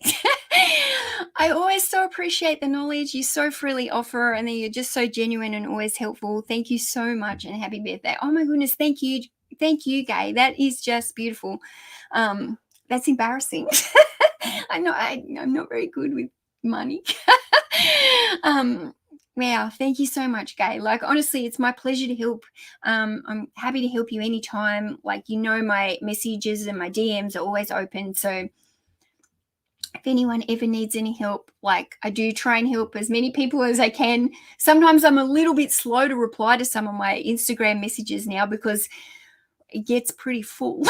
Speaker 1: I always so appreciate the knowledge you so freely offer, and then you're just so genuine and always helpful. Thank you so much, and happy birthday. Oh, my goodness. Thank you. Thank you, Gay. That is just beautiful. That's embarrassing. I know I'm not very good with money. Wow, thank you so much, Gay. Like, honestly, it's my pleasure to help. I'm happy to help you anytime. Like, my messages and my DMs are always open. So if anyone ever needs any help, like, I do try and help as many people as I can. Sometimes I'm a little bit slow to reply to some of my Instagram messages now because it gets pretty full.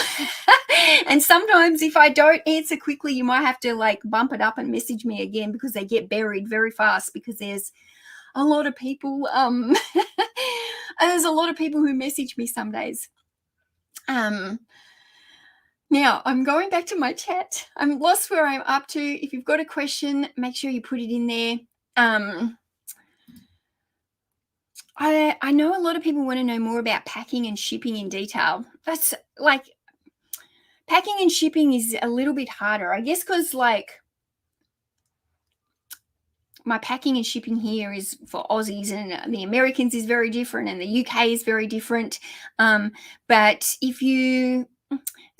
Speaker 1: And sometimes if I don't answer quickly, you might have to bump it up and message me again because they get buried very fast because there's a lot of people. There's a lot of people who message me some days. Now I'm going back to my chat. I'm lost where I'm up to. If you've got a question, make sure you put it in there. I know a lot of people want to know more about packing and shipping in detail. That's packing and shipping is a little bit harder, I guess, because my packing and shipping here is for Aussies, and the Americans is very different, and the UK is very different. But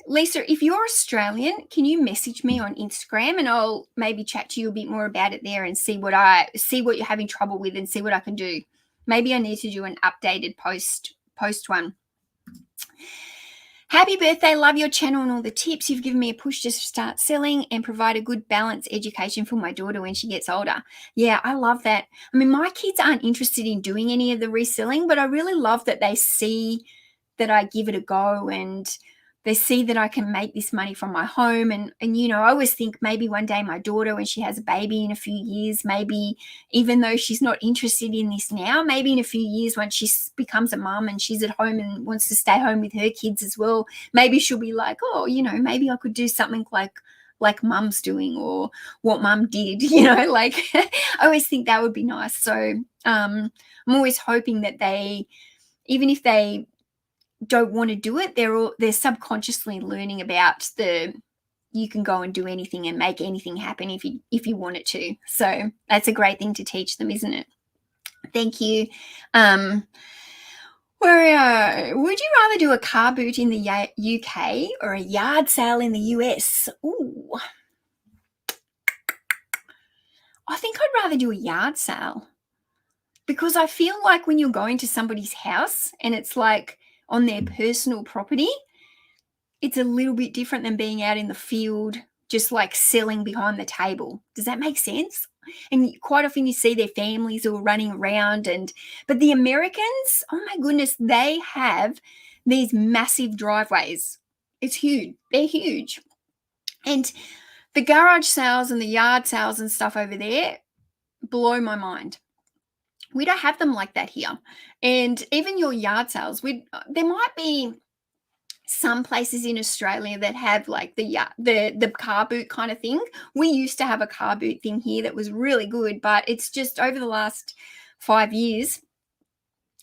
Speaker 1: Lisa, if you're Australian, can you message me on Instagram and I'll maybe chat to you a bit more about it there and see what you're having trouble with and see what I can do. Maybe I need to do an updated post one. Happy birthday. Love your channel and all the tips. You've given me a push to start selling and provide a good balanced education for my daughter when she gets older. Yeah, I love that. I mean, my kids aren't interested in doing any of the reselling, but I really love that they see that I give it a go and they see that I can make this money from my home. And you know, I always think maybe one day my daughter, when she has a baby in a few years, maybe even though she's not interested in this now, maybe in a few years when she becomes a mum and she's at home and wants to stay home with her kids as well, maybe she'll be like, oh, you know, maybe I could do something like mum's doing, or what mum did, you know, like I always think that would be nice. So I'm always hoping that they, even if they don't want to do it, they're subconsciously learning about you can go and do anything and make anything happen if you want it to. So that's a great thing to teach them, isn't it? Thank you. Would you rather do a car boot in the UK or a yard sale in the US? Ooh, I think I'd rather do a yard sale, because I feel like when you're going to somebody's house and it's like on their personal property, it's a little bit different than being out in the field, just like selling behind the table. Does that make sense? And quite often you see their families all running around, but the Americans, oh my goodness, they have these massive driveways. It's huge. They're huge. And the garage sales and the yard sales and stuff over there blow my mind. We don't have them like that here. And even your yard sales, there might be some places in Australia that have like the car boot kind of thing. We used to have a car boot thing here that was really good, but it's just over the last 5 years,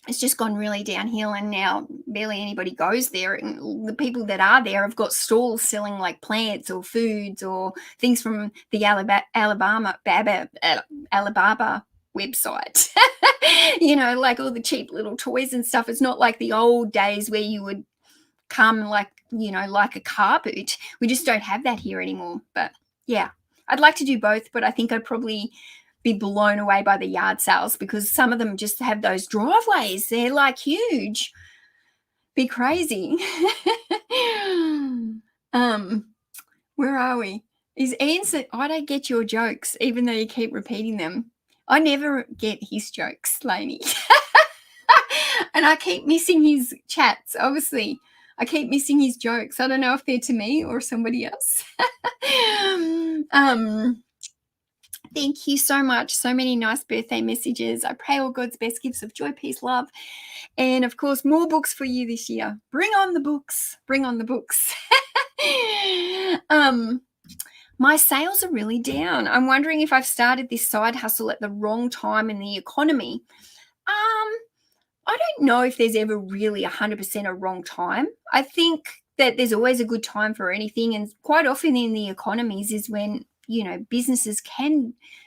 Speaker 1: it's just gone really downhill, and now barely anybody goes there. And the people that are there have got stalls selling like plants or foods or things from the Alibaba website. You know, like all the cheap little toys and stuff. It's not like the old days where you would come like, you know, like a car boot. We just don't have that here anymore. But yeah, I'd like to do both, but I think I'd probably be blown away by the yard sales, because some of them just have those driveways. They're like huge. Be crazy. Where are we? Is Ian said, I don't get your jokes, even though you keep repeating them. I never get his jokes, Lainey. And I keep missing his chats, obviously. I keep missing his jokes. I don't know if they're to me or somebody else. Thank you so much. So many nice birthday messages. I pray all God's best gifts of joy, peace, love, and of course, more books for you this year. Bring on the books. Bring on the books. My sales are really down. I'm wondering if I've started this side hustle at the wrong time in the economy. I don't know if there's ever really 100% a wrong time. I think that there's always a good time for anything, and quite often in the economies is when, you know,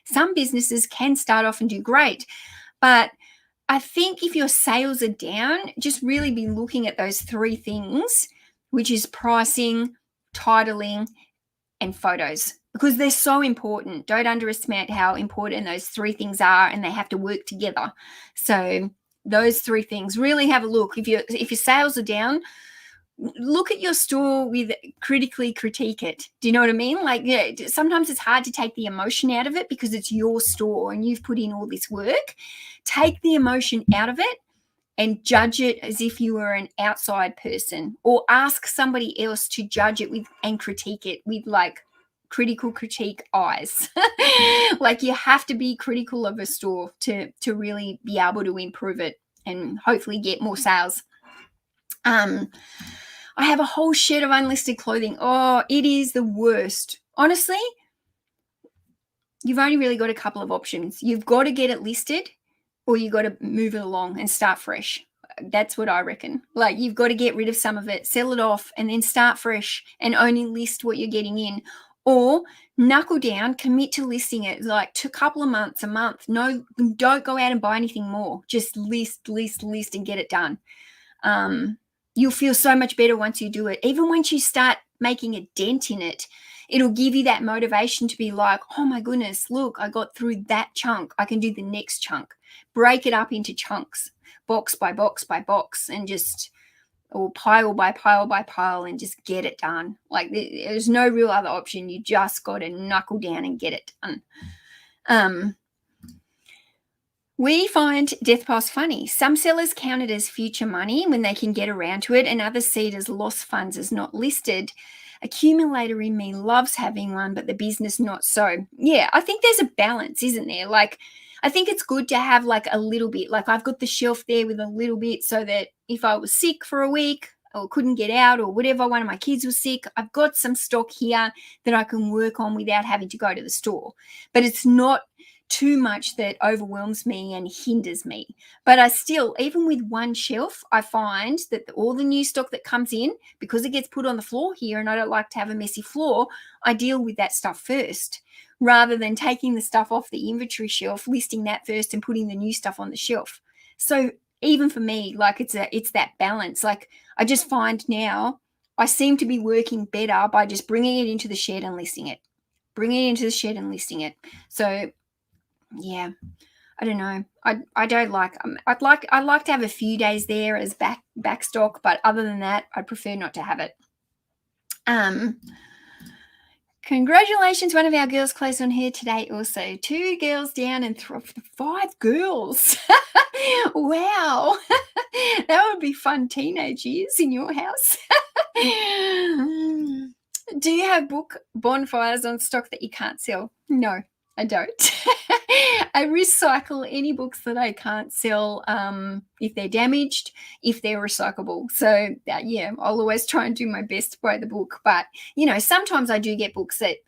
Speaker 1: some businesses can start off and do great. But I think if your sales are down, just really be looking at those 3 things, which is pricing, titling, and photos, because they're so important. Don't underestimate how important those 3 things are, and they have to work together. So those 3 things, really have a look. If your sales are down, look at your store critically critique it. Do you know what I mean? Like, yeah, sometimes it's hard to take the emotion out of it because it's your store and you've put in all this work. Take the emotion out of it and judge it as if you were an outside person, or ask somebody else to judge it and critique it with like critical critique eyes. Like, you have to be critical of a store to really be able to improve it and hopefully get more sales. I have a whole shed of unlisted clothing. Oh, it is the worst. Honestly, you've only really got a couple of options. You've got to get it listed, or you got to move it along and start fresh. That's what I reckon. Like, you've got to get rid of some of it, sell it off, and then start fresh and only list what you're getting in. Or knuckle down, commit to listing it like a couple of months, a month. No, don't go out and buy anything more. Just list, and get it done. You'll feel so much better once you do it. Even once you start making a dent in it, it'll give you that motivation to be like, oh my goodness, look, I got through that chunk. I can do the next chunk. Break it up into chunks, box by box by box, and or pile by pile by pile, and just get it done. Like, there's no real other option. You just got to knuckle down and get it done. We find death piles funny. Some sellers count it as future money when they can get around to it, and others see it as lost funds as not listed. Accumulator in me loves having one, but the business not so. Yeah, I think there's a balance, isn't there? Like, I think it's good to have like a little bit. Like, I've got the shelf there with a little bit so that if I was sick for a week or couldn't get out or whatever, one of my kids was sick, I've got some stock here that I can work on without having to go to the store. But it's not too much that overwhelms me and hinders me. But I still, even with one shelf, I find that all the new stock that comes in, because it gets put on the floor here and I don't like to have a messy floor, I deal with that stuff first rather than taking the stuff off the inventory shelf, listing that first and putting the new stuff on the shelf. So even for me, like it's that balance. Like I just find now I seem to be working better by just bringing it into the shed and listing it. Bringing it into the shed and listing it. So yeah, I don't know. I don't like. I like to have a few days there as back stock, but other than that, I'd prefer not to have it. Congratulations, one of our girls closed on here today. Also, 2 girls down and 5 girls. Wow, that would be fun teenage years in your house. Do you have book bonfires on stock that you can't sell? No, I don't. I recycle any books that I can't sell if they're damaged, if they're recyclable. So, yeah, I'll always try and do my best to buy the book. But, sometimes I do get books that,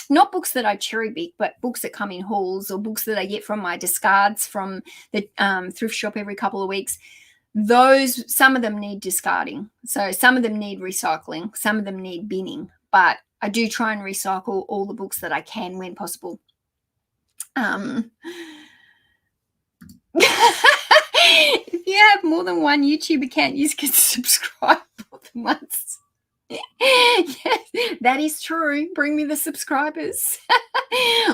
Speaker 1: not books that I cherry pick, but books that come in hauls or books that I get from my discards from the thrift shop every couple of weeks. Some of them need discarding. So some of them need recycling. Some of them need binning. But I do try and recycle all the books that I can when possible. If you have more than one YouTube account, you can subscribe more than once. Yes, that is true. Bring me the subscribers.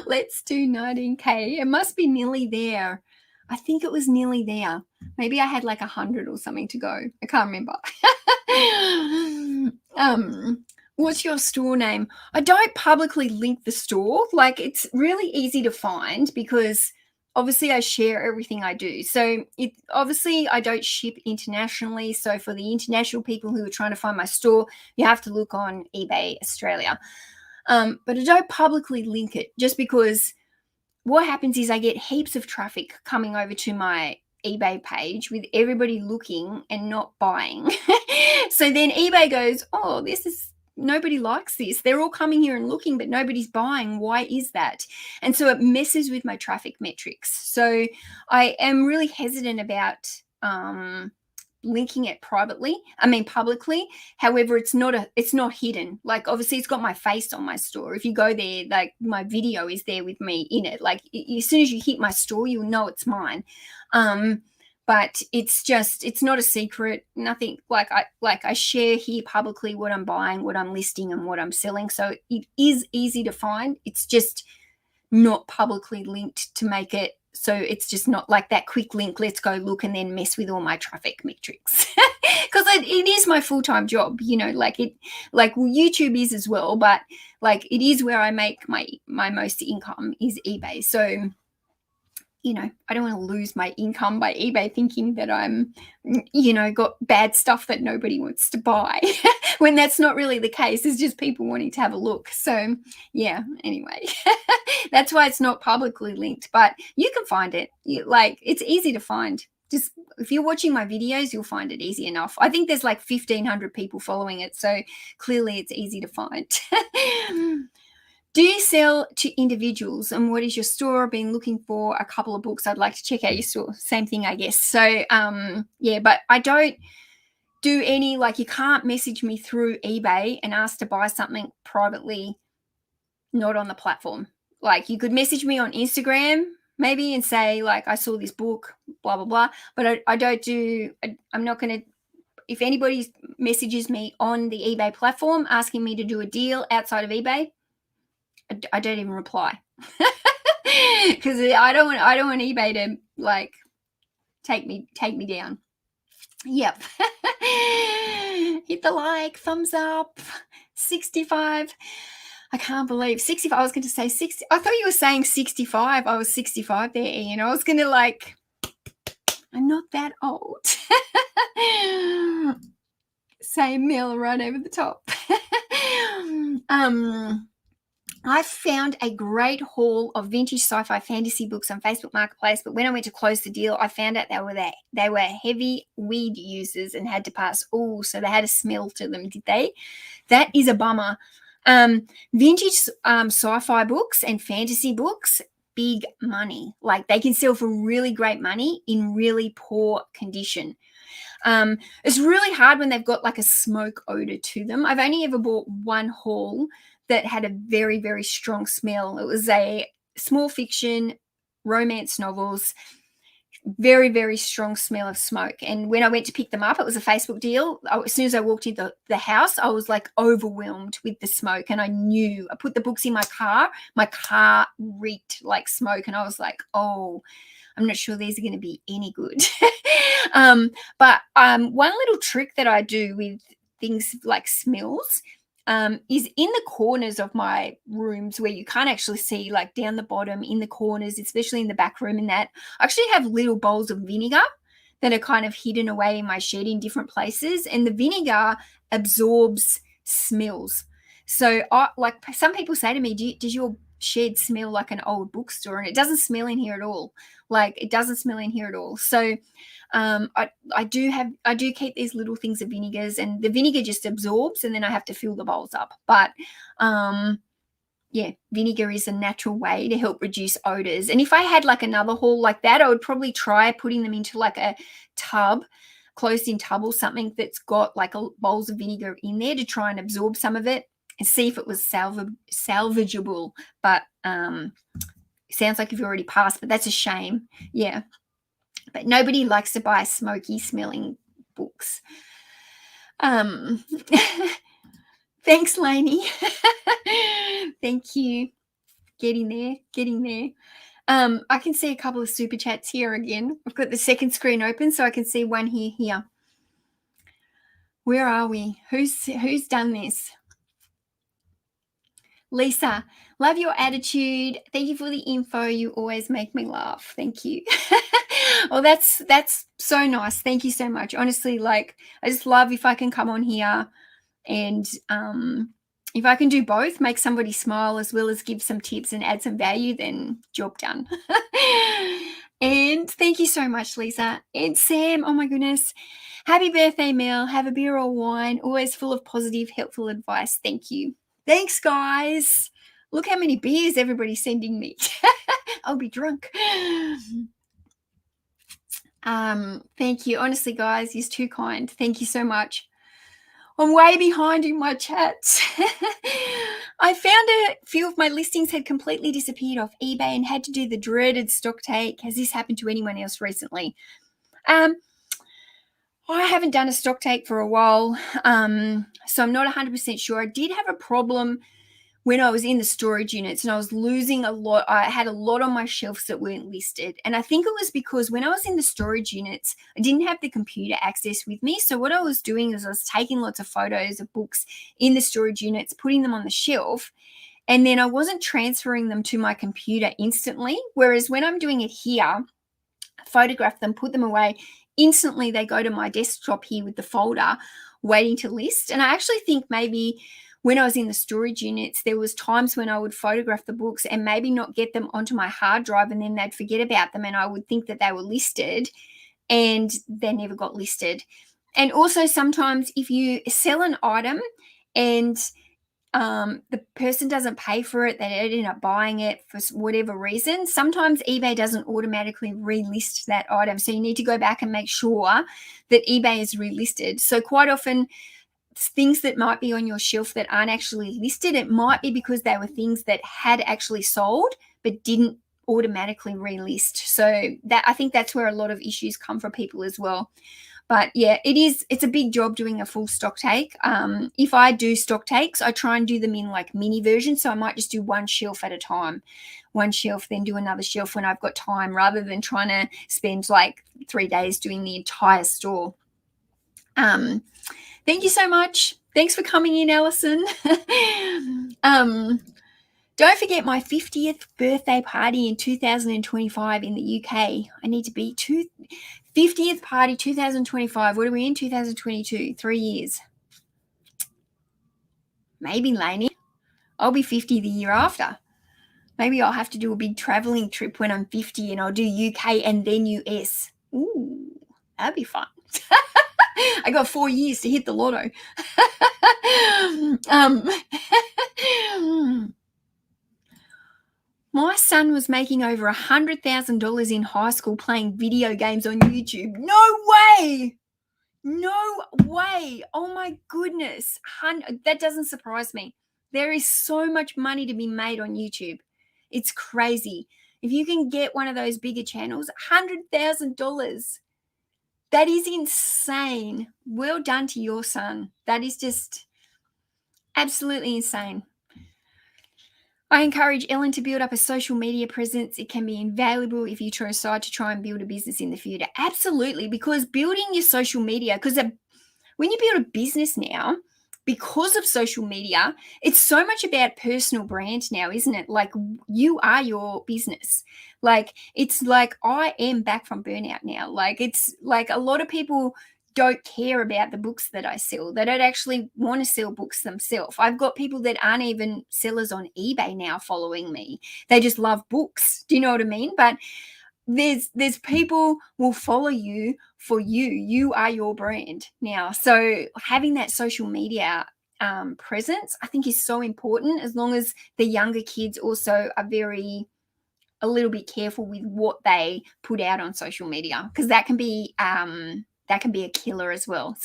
Speaker 1: Let's do 19K. It must be nearly there. I think it was nearly there. Maybe I had like 100 or something to go. I can't remember. What's your store name? I don't publicly link the store. Like, it's really easy to find because obviously I share everything I do. So obviously I don't ship internationally. So for the international people who are trying to find my store, you have to look on eBay Australia. But I don't publicly link it just because what happens is I get heaps of traffic coming over to my eBay page with everybody looking and not buying. So then eBay goes, oh, nobody likes this. They're all coming here and looking, but nobody's buying. Why is that? And so it messes with my traffic metrics. So I am really hesitant about linking it publicly. However, it's not hidden. Like, obviously it's got my face on my store. If you go there, like, my video is there with me in it. Like, as soon as you hit my store, you'll know it's mine. But it's not a secret. Nothing like I share here publicly what I'm buying, what I'm listing, and what I'm selling. So it is easy to find. It's just not publicly linked to make it so it's just not like that quick link, let's go look and then mess with all my traffic metrics. Because it is my full-time job, YouTube is as well, but like it is where I make my most income is eBay. So I don't want to lose my income by eBay thinking that I'm, got bad stuff that nobody wants to buy when that's not really the case. It's just people wanting to have a look. So yeah, anyway, that's why it's not publicly linked, but you can find it. It's easy to find. Just if you're watching my videos, you'll find it easy enough. I think there's like 1,500 people following it. So clearly it's easy to find. Do you sell to individuals, and what is your store? I've been looking for a couple of books. I'd like to check out your store. Same thing, I guess. So, but I don't do any, you can't message me through eBay and ask to buy something privately, not on the platform. Like, you could message me on Instagram maybe and say, I saw this book, blah, blah, blah. But I'm not going to, if anybody messages me on the eBay platform asking me to do a deal outside of eBay, I don't even reply because I don't want eBay to take me down. Yep. Hit the like, thumbs up, 65. I can't believe 65. I was going to say 60. I thought you were saying 65. I was 65 there, Ian. I was going to like, I'm not that old. Say Mel right over the top. I found a great haul of vintage sci-fi fantasy books on Facebook Marketplace, but when I went to close the deal, I found out they were heavy weed users and had to pass. Oh, so they had a smell to them, did they? That is a bummer. Vintage sci-fi books and fantasy books, big money. Like they can sell for really great money in really poor condition. It's really hard when they've got like a smoke odor to them. I've only ever bought one haul that had a very, very strong smell. It was a small fiction romance novels, very, very strong smell of smoke. And when I went to pick them up, it was a Facebook deal. As soon as I walked into the house, I was like overwhelmed with the smoke. And I knew, I put the books in my car reeked like smoke. And I was like, oh, I'm not sure these are going to be any good. But one little trick that I do with things like smells is in the corners of my rooms where you can't actually see, like down the bottom in the corners, especially in the back room and that, I actually have little bowls of vinegar that are kind of hidden away in my shed in different places. And the vinegar absorbs smells. So like some people say to me, does your shed smell like an old bookstore? And it doesn't smell in here at all. Like it doesn't smell in here at all. So I do keep these little things of vinegars, and the vinegar just absorbs, and then I have to fill the bowls up. But yeah, vinegar is a natural way to help reduce odors. And if I had like another haul like that, I would probably try putting them into like a tub, closed in tub or something that's got like bowls of vinegar in there to try and absorb some of it and see if it was salvageable. But sounds like you've already passed, but that's a shame. Yeah. But nobody likes to buy smoky smelling books. Thanks, Lainey. Thank you. Getting there. I can see a couple of super chats here again. I've got the second screen open so I can see one here. Where are we? Who's done this? Lisa, love your attitude. Thank you for the info. You always make me laugh. Thank you. Well, that's so nice. Thank you so much. Honestly, like I just love if I can come on here and if I can do both, make somebody smile as well as give some tips and add some value, then job done. And thank you so much, Lisa. And Sam, oh my goodness. Happy birthday, Mel. Have a beer or wine. Always full of positive, helpful advice. Thank you. Thanks, guys. Look how many beers everybody's sending me. I'll be drunk. Thank you. Honestly, guys, you're too kind. Thank you so much. I'm way behind in my chats. I found a few of my listings had completely disappeared off eBay and had to do the dreaded stock take. Has this happened to anyone else recently? I haven't done a stock take for a while, so I'm not 100% sure. I did have a problem when I was in the storage units and I was losing a lot. I had a lot on my shelves that weren't listed. And I think it was because when I was in the storage units, I didn't have the computer access with me. So what I was doing is I was taking lots of photos of books in the storage units, putting them on the shelf, and then I wasn't transferring them to my computer instantly. Whereas when I'm doing it here, I photograph them, put them away, instantly they go to my desktop here with the folder waiting to list. And I actually think maybe when I was in the storage units, there was times when I would photograph the books and maybe not get them onto my hard drive, and then they'd forget about them and I would think that they were listed and they never got listed. And also sometimes if you sell an item and the person doesn't pay for it, they end up buying it for whatever reason, sometimes eBay doesn't automatically relist that item. So you need to go back and make sure that eBay is relisted. So quite often things that might be on your shelf that aren't actually listed, it might be because they were things that had actually sold but didn't automatically relist. So that, I think that's where a lot of issues come for people as well. But yeah, it's a big job doing a full stock take. If I do stock takes, I try and do them in like mini versions. So I might just do one shelf at a time, one shelf, then do another shelf when I've got time, rather than trying to spend like 3 days doing the entire store. Thank you so much. Thanks for coming in, Alison. Don't forget my 50th birthday party in 2025 in the UK. I need to be 50th party 2025. What are we in? 2022. 3 years. Maybe, Lainey. I'll be 50 the year after. Maybe I'll have to do a big traveling trip when I'm 50 and I'll do UK and then US. Ooh, that'd be fun. I got 4 years to hit the lotto. My son was making over $100,000 in high school playing video games on YouTube. No way! No way. Oh my goodness. That doesn't surprise me. There is so much money to be made on YouTube. It's crazy. If you can get one of those bigger channels, $100,000. That is insane. Well done to your son. That is just absolutely insane. I encourage Ellen to build up a social media presence. It can be invaluable if you decide to try and build a business in the future. Absolutely, because building your social media, because when you build a business now, because of social media, it's so much about personal brand now, isn't it? Like, you are your business. Like, it's like I am back from burnout now. Like, it's like a lot of people don't care about the books that I sell. They don't actually want to sell books themselves. I've got people that aren't even sellers on eBay now following me. They just love books. Do you know what I mean? But there's people will follow you for you. You are your brand now. So having that social media presence, I think, is so important, as long as the younger kids also are a little bit careful with what they put out on social media, because that can be a killer as well.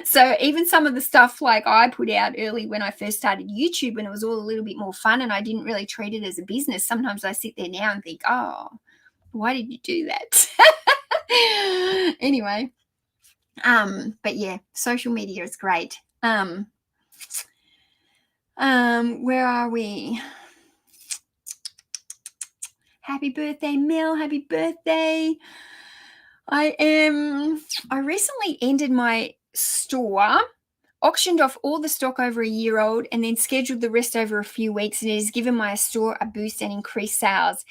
Speaker 1: So even some of the stuff like I put out early when I first started YouTube, when it was all a little bit more fun and I didn't really treat it as a business, sometimes I sit there now and think, oh, why did you do that? Anyway, but yeah, social media is great. Where are we? Happy birthday, Mel. Happy birthday. I recently ended my store, auctioned off all the stock over a year old, and then scheduled the rest over a few weeks, and it has given my store a boost and increased sales.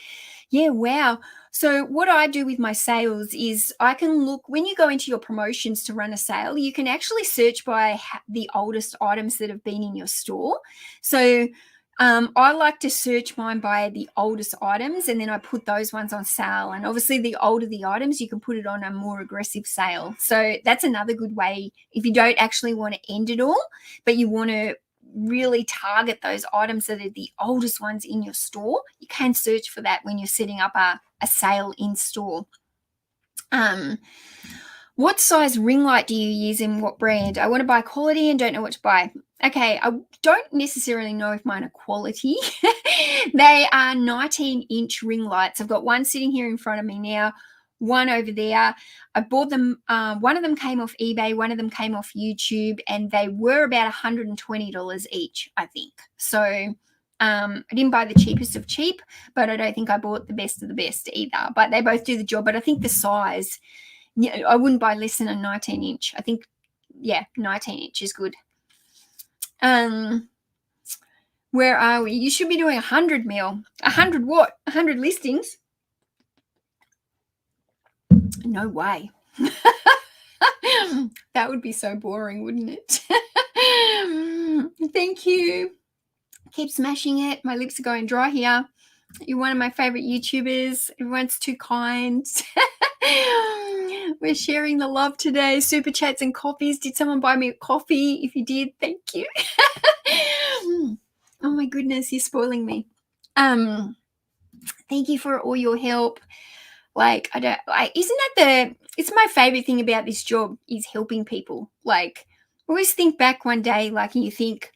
Speaker 1: Yeah, wow. So what I do with my sales is I can look, when you go into your promotions to run a sale, you can actually search by the oldest items that have been in your store. So I like to search mine by the oldest items, and then I put those ones on sale. And obviously, the older the items, you can put it on a more aggressive sale. So that's another good way if you don't actually want to end it all, but you want to really target those items that are the oldest ones in your store. You can search for that when you're setting up a sale in store. What size ring light do you use and what brand? I want to buy quality and don't know what to buy. Okay, I don't necessarily know if mine are quality. They are 19-inch ring lights. I've got one sitting here in front of me now, one over there. I bought them. One of them came off eBay, one of them came off YouTube, and they were about $120 each, I think. So I didn't buy the cheapest of cheap, but I don't think I bought the best of the best either. But they both do the job. But I think the size, yeah, I wouldn't buy less than a 19-inch. I think, yeah, 19-inch is good. Where are we? You should be doing 100 mil. 100 what? 100 listings? No way. That would be so boring, wouldn't it? Thank you. Keep smashing it. My lips are going dry here. You're one of my favorite YouTubers. Everyone's too kind. We're sharing the love today. Super chats and coffees. Did someone buy me a coffee? If you did, thank you. Oh my goodness, you're spoiling me. Thank you for all your help. Like, it's my favorite thing about this job is helping people. Like, always think back one day, like, and you think,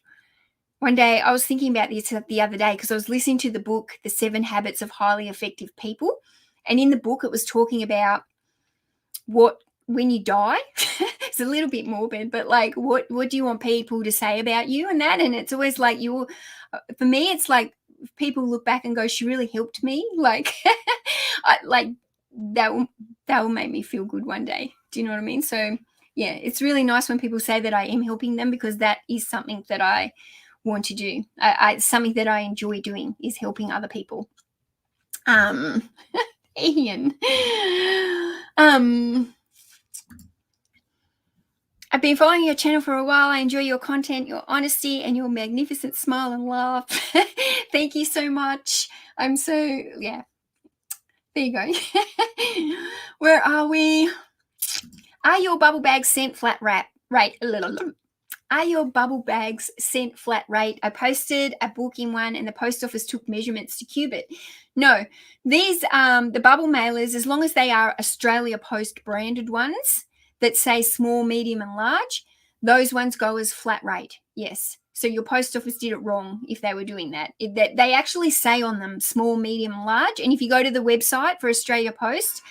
Speaker 1: one day I was thinking about this the other day because I was listening to the book, The 7 Habits of Highly Effective People. And in the book, it was talking about when you die, it's a little bit morbid, but like, what do you want people to say about you and that? And it's always like, for me, it's like, if people look back and go, she really helped me. Like, that will make me feel good one day. Do you know what I mean? So yeah, it's really nice when people say that I am helping them, because that is something that I want to do. Something that I enjoy doing is helping other people. Ian. I've been following your channel for a while. I enjoy your content, your honesty, and your magnificent smile and laugh. Thank you so much. I'm so, yeah. There you go. Where are we? Are your bubble bags sent flat rate? Are your bubble bags sent flat rate? I posted a booking one and the post office took measurements to cube it. No, these, the bubble mailers, as long as they are Australia Post branded ones that say small, medium, and large, those ones go as flat rate. Yes. So your post office did it wrong if they were doing that. They actually say on them small, medium, and large. And if you go to the website for Australia Post,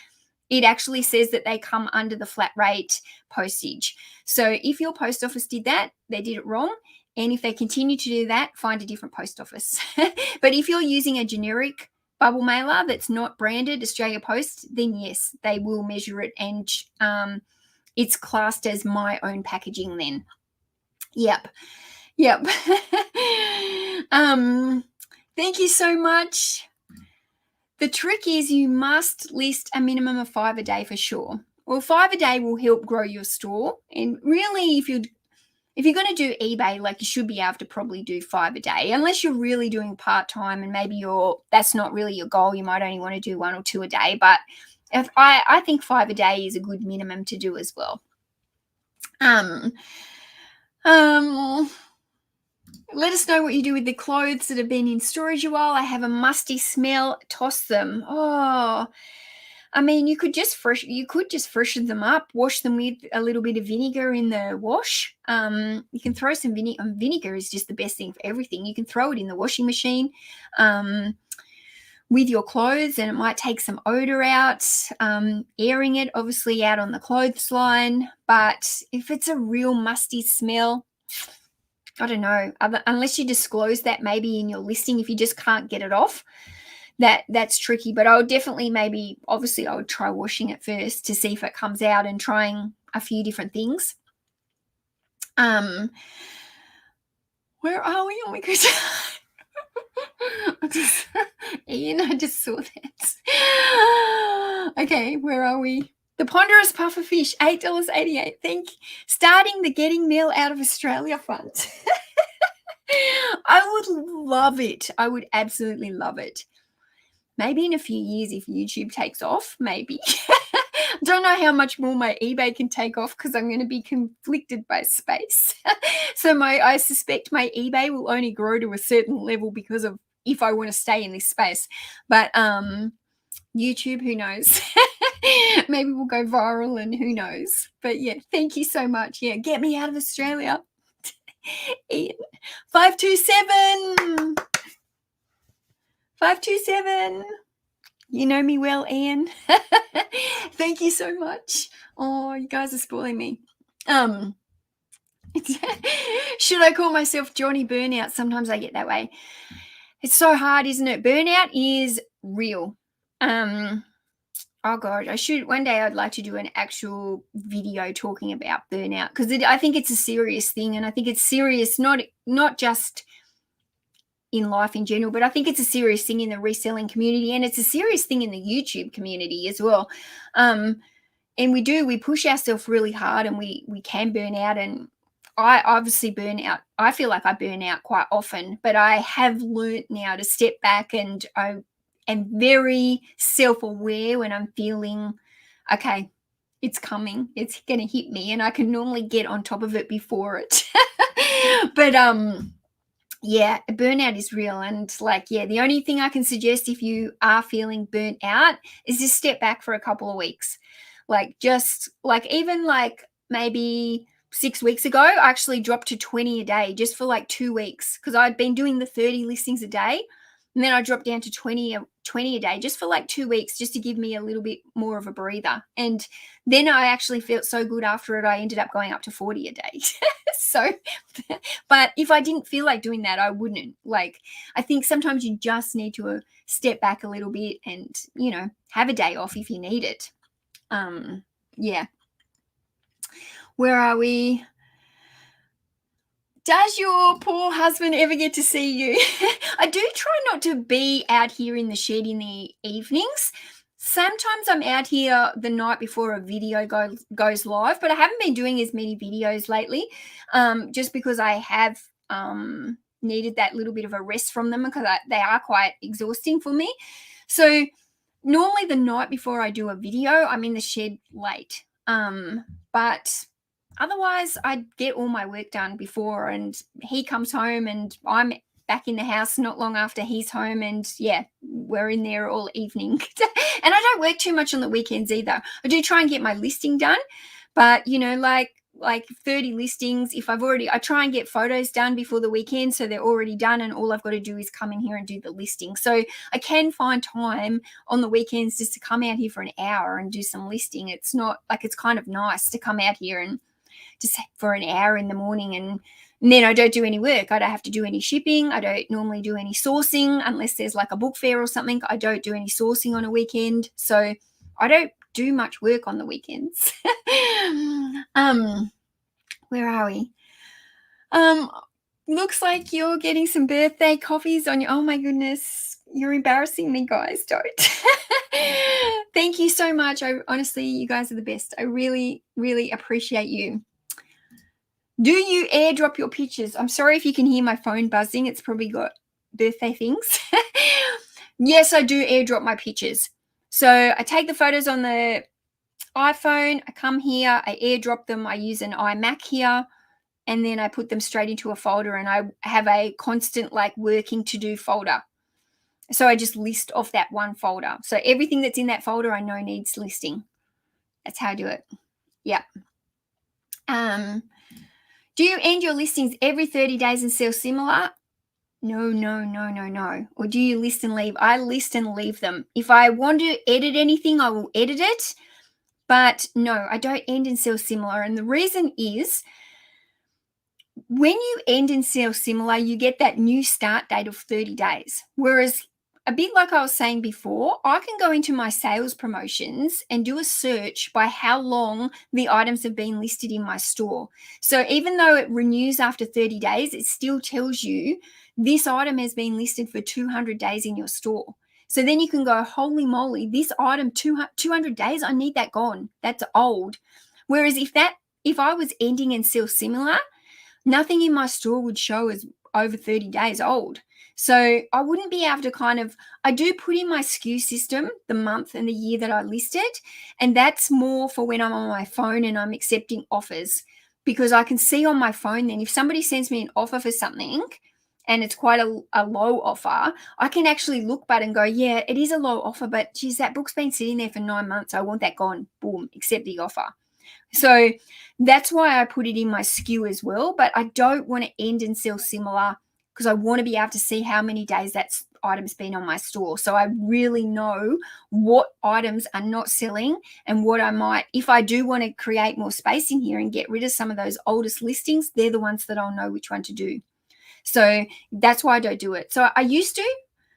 Speaker 1: it actually says that they come under the flat rate postage. So if your post office did that, they did it wrong. And if they continue to do that, find a different post office. But if you're using a generic bubble mailer that's not branded Australia Post, then yes, they will measure it, and it's classed as my own packaging then. Yep. Thank you so much. The trick is you must list a minimum of 5 a day for sure. Well, 5 a day will help grow your store. And really, if you're going to do eBay, like, you should be able to probably do 5 a day, unless you're really doing part-time and maybe that's not really your goal. You might only want to do 1 or 2 a day. But I think 5 a day is a good minimum to do as well. Let us know what you do with the clothes that have been in storage a while. I have a musty smell. Toss them. Oh, I mean, you could just freshen them up, wash them with a little bit of vinegar in the wash. You can throw some vinegar. Vinegar is just the best thing for everything. You can throw it in the washing machine with your clothes, and it might take some odor out. Airing it, obviously, out on the clothesline. But if it's a real musty smell, I don't know, unless you disclose that maybe in your listing, if you just can't get it off, that's tricky. But I would definitely obviously I would try washing it first to see if it comes out, and trying a few different things. Where are we? Oh my goodness. Ian, I just saw that. Okay, where are we? The ponderous puffer fish, $8.88. Thank you. Starting the Getting Mail Out of Australia fund. I would love it. I would absolutely love it. Maybe in a few years, if YouTube takes off, maybe. Don't know how much more my eBay can take off, because I'm going to be conflicted by space. So I suspect my eBay will only grow to a certain level because of if I want to stay in this space. But YouTube, who knows? Maybe we'll go viral, and who knows. But yeah, thank you so much. Yeah, get me out of Australia. Ian, 527. 527. You know me well, Ian. Thank you so much. Oh, you guys are spoiling me. Should I call myself Johnny Burnout? Sometimes I get that way. It's so hard, isn't it? Burnout is real. Oh God, one day I'd like to do an actual video talking about burnout, because I think it's a serious thing, and I think it's serious not just in life in general, but I think it's a serious thing in the reselling community, and it's a serious thing in the YouTube community as well. And we push ourselves really hard, and we can burn out, and I obviously burn out. I feel like I burn out quite often, but I have learnt now to step back, and I am very self-aware when I'm feeling, okay, it's coming, it's going to hit me, and I can normally get on top of it before it. But yeah, burnout is real. And the only thing I can suggest if you are feeling burnt out is just step back for a couple of weeks. Even maybe 6 weeks ago, I actually dropped to 20 a day just for 2 weeks, because I'd been doing the 30 listings a day. And then I dropped down to 20 a day just for 2 weeks, just to give me a little bit more of a breather. And then I actually felt so good after it, I ended up going up to 40 a day. So, but if I didn't feel like doing that, I wouldn't. I think sometimes you just need to step back a little bit and, have a day off if you need it. Yeah. Where are we? Does your poor husband ever get to see you? I do try not to be out here in the shed in the evenings. Sometimes I'm out here the night before a video goes live, but I haven't been doing as many videos lately, just because I have needed that little bit of a rest from them because they are quite exhausting for me. So normally the night before I do a video, I'm in the shed late. But otherwise I get all my work done before, and he comes home and I'm back in the house not long after he's home, and yeah, we're in there all evening. And I don't work too much on the weekends either. I do try and get my listing done, but like 30 listings, if I try and get photos done before the weekend so they're already done, and all I've got to do is come in here and do the listing. So I can find time on the weekends just to come out here for an hour and do some listing. It's not like, it's kind of nice to come out here and just for an hour in the morning, and then I don't do any work. I don't have to do any shipping. I don't normally do any sourcing unless there's like a book fair or something. I don't do any sourcing on a weekend. So I don't do much work on the weekends. Where are we? Looks like you're getting some birthday coffees on your, oh my goodness, you're embarrassing me, guys. Don't. Thank you so much. Honestly, you guys are the best. I really, really appreciate you. Do you airdrop your pictures? I'm sorry if you can hear my phone buzzing. It's probably got birthday things. Yes, I do airdrop my pictures. So I take the photos on the iPhone. I come here, I airdrop them. I use an iMac here, and then I put them straight into a folder, and I have a constant like working to do folder. So I just list off that one folder. So everything that's in that folder I know needs listing. That's how I do it. Yeah. Do you end your listings every 30 days and sell similar? No. Or do you list and leave? I list and leave them. If I want to edit anything, I will edit it. But no, I don't end and sell similar. And the reason is, when you end and sell similar, you get that new start date of 30 days. Whereas, a bit like I was saying before, I can go into my sales promotions and do a search by how long the items have been listed in my store. So even though it renews after 30 days, it still tells you this item has been listed for 200 days in your store. So then you can go, holy moly, this item, 200 days, I need that gone. That's old. Whereas if I was ending and sell similar, nothing in my store would show as over 30 days old. So I wouldn't be able to I do put in my SKU system the month and the year that I listed, and that's more for when I'm on my phone and I'm accepting offers, because I can see on my phone then if somebody sends me an offer for something and it's quite a low offer, I can actually look back and go, yeah, it is a low offer, but geez, that book's been sitting there for 9 months. I want that gone. Boom, accept the offer. So that's why I put it in my SKU as well, but I don't want to end and sell similar, because I want to be able to see how many days that item's been on my store. So I really know what items are not selling, and what I might, if I do want to create more space in here and get rid of some of those oldest listings, they're the ones that I'll know which one to do. So that's why I don't do it. So I used to,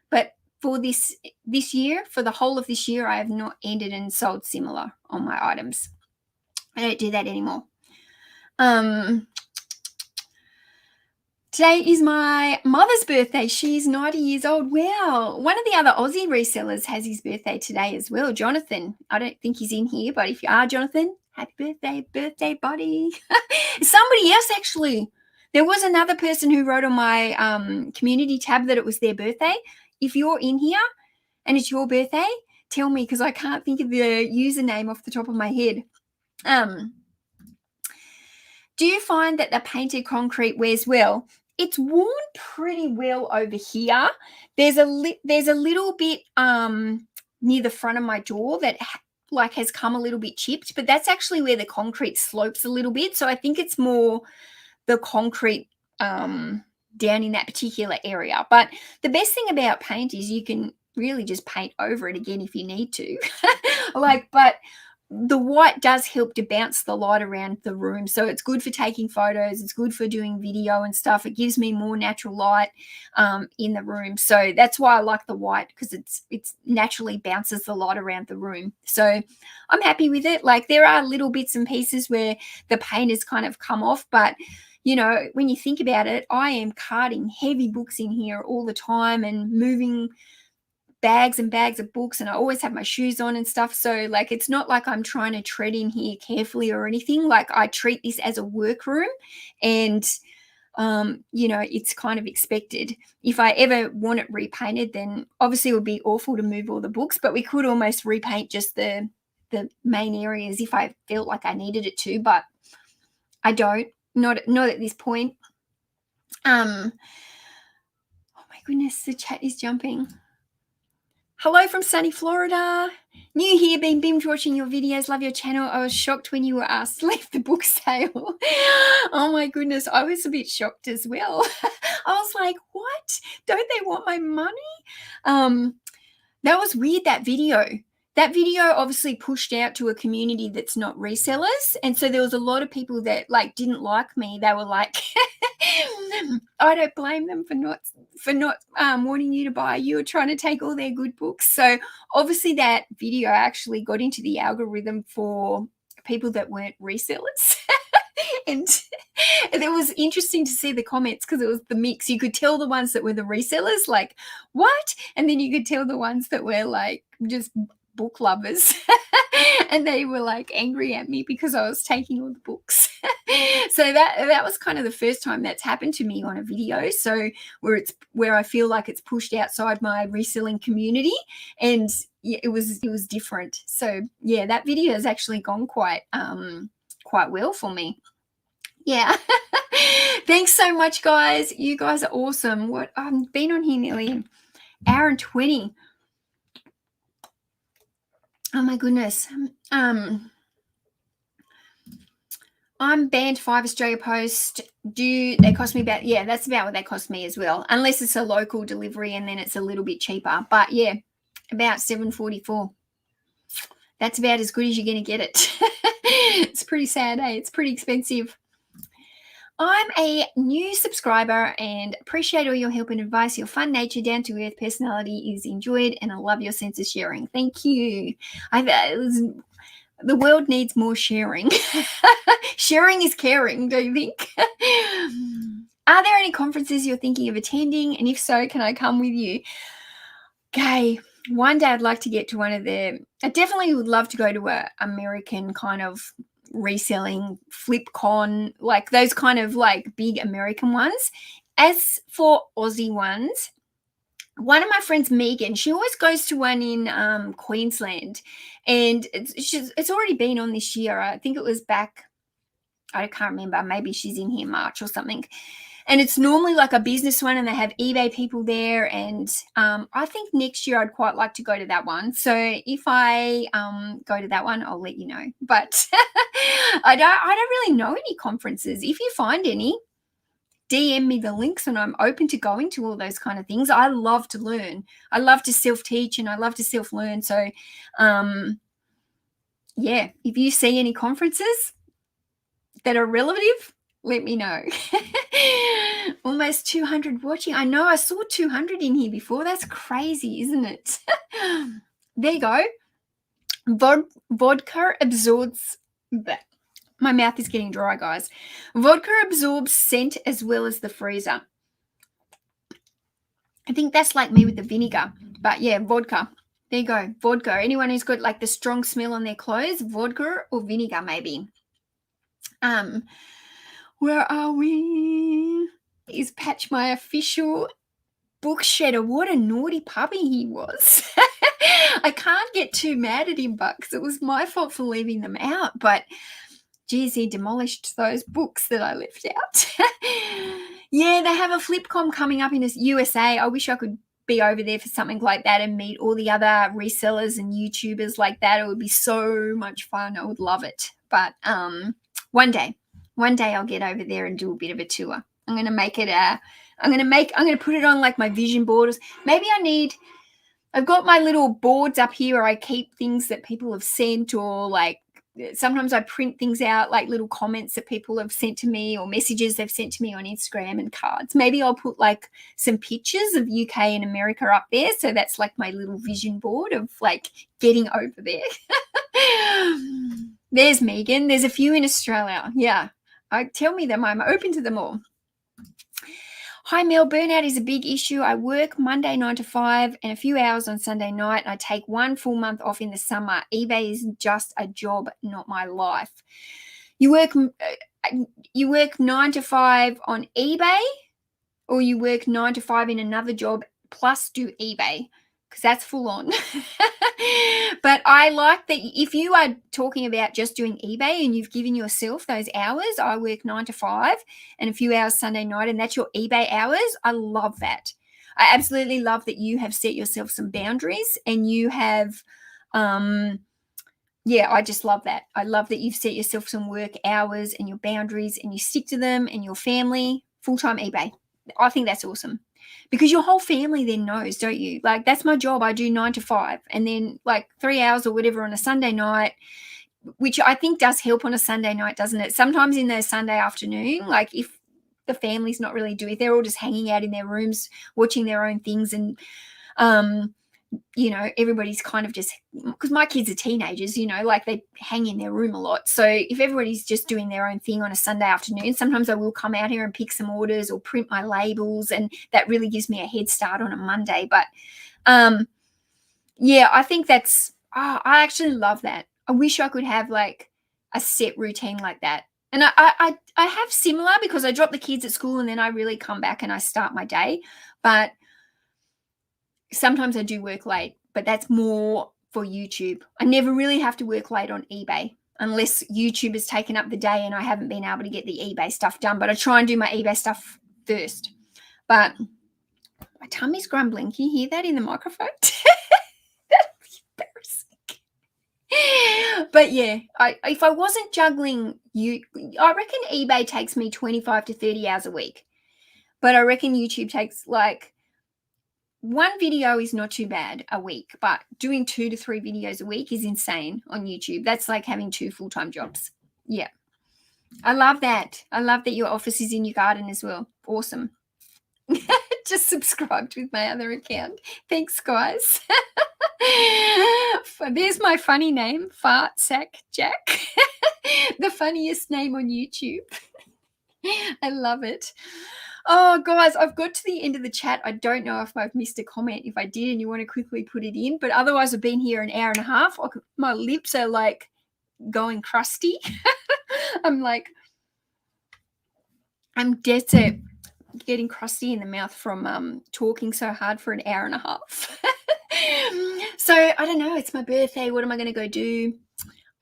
Speaker 1: but for this year, for the whole of this year, I have not ended and sold similar on my items. I don't do that anymore. Today is my mother's birthday. She's 90 years old. Wow. One of the other Aussie resellers has his birthday today as well, Jonathan. I don't think he's in here, but if you are, Jonathan, happy birthday, buddy. Somebody else, actually. There was another person who wrote on my community tab that it was their birthday. If you're in here and it's your birthday, tell me, because I can't think of the username off the top of my head. Do you find that the painted concrete wears well? It's worn pretty well over here. There's a little bit near the front of my door that has come a little bit chipped, but that's actually where the concrete slopes a little bit. So I think it's more the concrete down in that particular area. But the best thing about paint is you can really just paint over it again if you need to. But the white does help to bounce the light around the room. So it's good for taking photos. It's good for doing video and stuff. It gives me more natural light in the room. So that's why I like the white, because it's naturally bounces the light around the room. So I'm happy with it. Like, there are little bits and pieces where the paint has kind of come off, but you know, when you think about it, I am carting heavy books in here all the time and moving bags and bags of books, and I always have my shoes on and stuff. So like, it's not like I'm trying to tread in here carefully or anything. Like, I treat this as a workroom, and you know, it's kind of expected. If I ever want it repainted, then obviously it would be awful to move all the books, but we could almost repaint just the main areas if I felt like I needed it to, but I don't. Not at this point. Oh my goodness, the chat is jumping. Hello from sunny Florida. New here, been binge watching your videos. Love your channel. I was shocked when you were asked to leave the book sale. Oh my goodness, I was a bit shocked as well. I was like, what? Don't they want my money? That was weird, that video. That video obviously pushed out to a community that's not resellers. And so there was a lot of people that like didn't like me. They were like, I don't blame them for not wanting you to buy. You were trying to take all their good books. So obviously that video actually got into the algorithm for people that weren't resellers. And it was interesting to see the comments because it was the mix. You could tell the ones that were the resellers, like, what? And then you could tell the ones that were like just book lovers. And they were like angry at me because I was taking all the books. So that was kind of the first time that's happened to me on a video. So where I feel like it's pushed outside my reselling community, and yeah, it was different. So yeah, that video has actually gone quite well for me. Yeah. Thanks so much, guys. You guys are awesome. What, I've been on here nearly an hour and 20. Oh my goodness. I'm banned 5 Australia Post. They cost me about, yeah, that's about what they cost me as well, unless it's a local delivery and then it's a little bit cheaper. But yeah, about $7.44. That's about as good as you're going to get it. It's pretty sad, eh? It's pretty expensive. I'm a new subscriber and appreciate all your help and advice. Your fun nature, down-to-earth personality is enjoyed, and I love your sense of sharing. Thank you. The world needs more sharing. Sharing is caring, don't you think? Are there any conferences you're thinking of attending? And if so, can I come with you? Okay. One day I'd like to get to one of the, I definitely would love to go to a American kind of reselling FlipCon, like those kind of like big American ones. As for Aussie ones, one of my friends, Megan, she always goes to one in Queensland, and it's already been on this year. I think it was back, I can't remember, maybe she's in here March or something. And it's normally like a business one, and they have eBay people there. And I think next year I'd quite like to go to that one. So if I go to that one, I'll let you know. But I don't really know any conferences. If you find any, DM me the links, and I'm open to going to all those kind of things. I love to learn. I love to self-teach, and I love to self-learn. So yeah, if you see any conferences that are relative, let me know. Almost 200 watching. I know, I saw 200 in here before. That's crazy, isn't it? There you go. Vodka absorbs that. My mouth is getting dry, guys. Vodka absorbs scent as well as the freezer. I think that's like me with the vinegar. But yeah, vodka. There you go. Vodka. Anyone who's got like the strong smell on their clothes, vodka or vinegar maybe. Where are we? Is Patch my official book shedder? What a naughty puppy he was. I can't get too mad at him, but because it was my fault for leaving them out. But geez, he demolished those books that I left out. Yeah, they have a FlipCon coming up in the USA. I wish I could be over there for something like that and meet all the other resellers and YouTubers like that. It would be so much fun. I would love it. But one day I'll get over there and do a bit of a tour. I'm going to make it I'm going to put it on like my vision boards. Maybe I've got my little boards up here where I keep things that people have sent, or like sometimes I print things out, like little comments that people have sent to me or messages they've sent to me on Instagram and cards. Maybe I'll put like some pictures of UK and America up there. So that's like my little vision board of like getting over there. There's Megan. There's a few in Australia. Yeah. Tell me them. I'm open to them all. Hi, Mel. Burnout is a big issue. I work Monday 9 to 5 and a few hours on Sunday night. I take 1 full month off in the summer. eBay is just a job, not my life. You work 9 to 5 on eBay, or you work 9 to 5 in another job plus do eBay, because that's full on. But I like that if you are talking about just doing eBay and you've given yourself those hours, I work 9 to 5 and a few hours Sunday night, and that's your eBay hours. I love that. I absolutely love that you have set yourself some boundaries and you have, I just love that. I love that you've set yourself some work hours and your boundaries and you stick to them, and your family, full-time eBay. I think that's awesome. Because your whole family then knows, don't you? Like, that's my job. I do 9 to 5 and then like 3 hours or whatever on a Sunday night, which I think does help on a Sunday night, doesn't it? Sometimes in the Sunday afternoon, like if the family's not really doing, they're all just hanging out in their rooms, watching their own things, and everybody's kind of just, because my kids are teenagers, like they hang in their room a lot. So if everybody's just doing their own thing on a Sunday afternoon, sometimes I will come out here and pick some orders or print my labels, and that really gives me a head start on a Monday. But I think that's, I actually love that. I wish I could have like a set routine like that. And I have similar, because I drop the kids at school and then I really come back and I start my day. But sometimes I do work late, but that's more for YouTube. I never really have to work late on eBay unless YouTube has taken up the day and I haven't been able to get the eBay stuff done. But I try and do my eBay stuff first. But my tummy's grumbling. Can you hear that in the microphone? That'd be embarrassing. But yeah, if I wasn't juggling, I reckon eBay takes me 25 to 30 hours a week. But I reckon YouTube takes like, one video is not too bad a week, but doing 2 to 3 videos a week is insane on YouTube. That's like having 2 full-time jobs. Yeah. I love that. I love that your office is in your garden as well. Awesome. Just subscribed with my other account. Thanks, guys. There's my funny name, Fart Sack Jack. The funniest name on YouTube. I love it. Oh, guys, I've got to the end of the chat. I don't know if I've missed a comment. If I did and you want to quickly put it in, but otherwise I've been here an hour and a half. My lips are like going crusty. I'm dead set getting crusty in the mouth from talking so hard for an hour and a half. So I don't know. It's my birthday. What am I going to go do?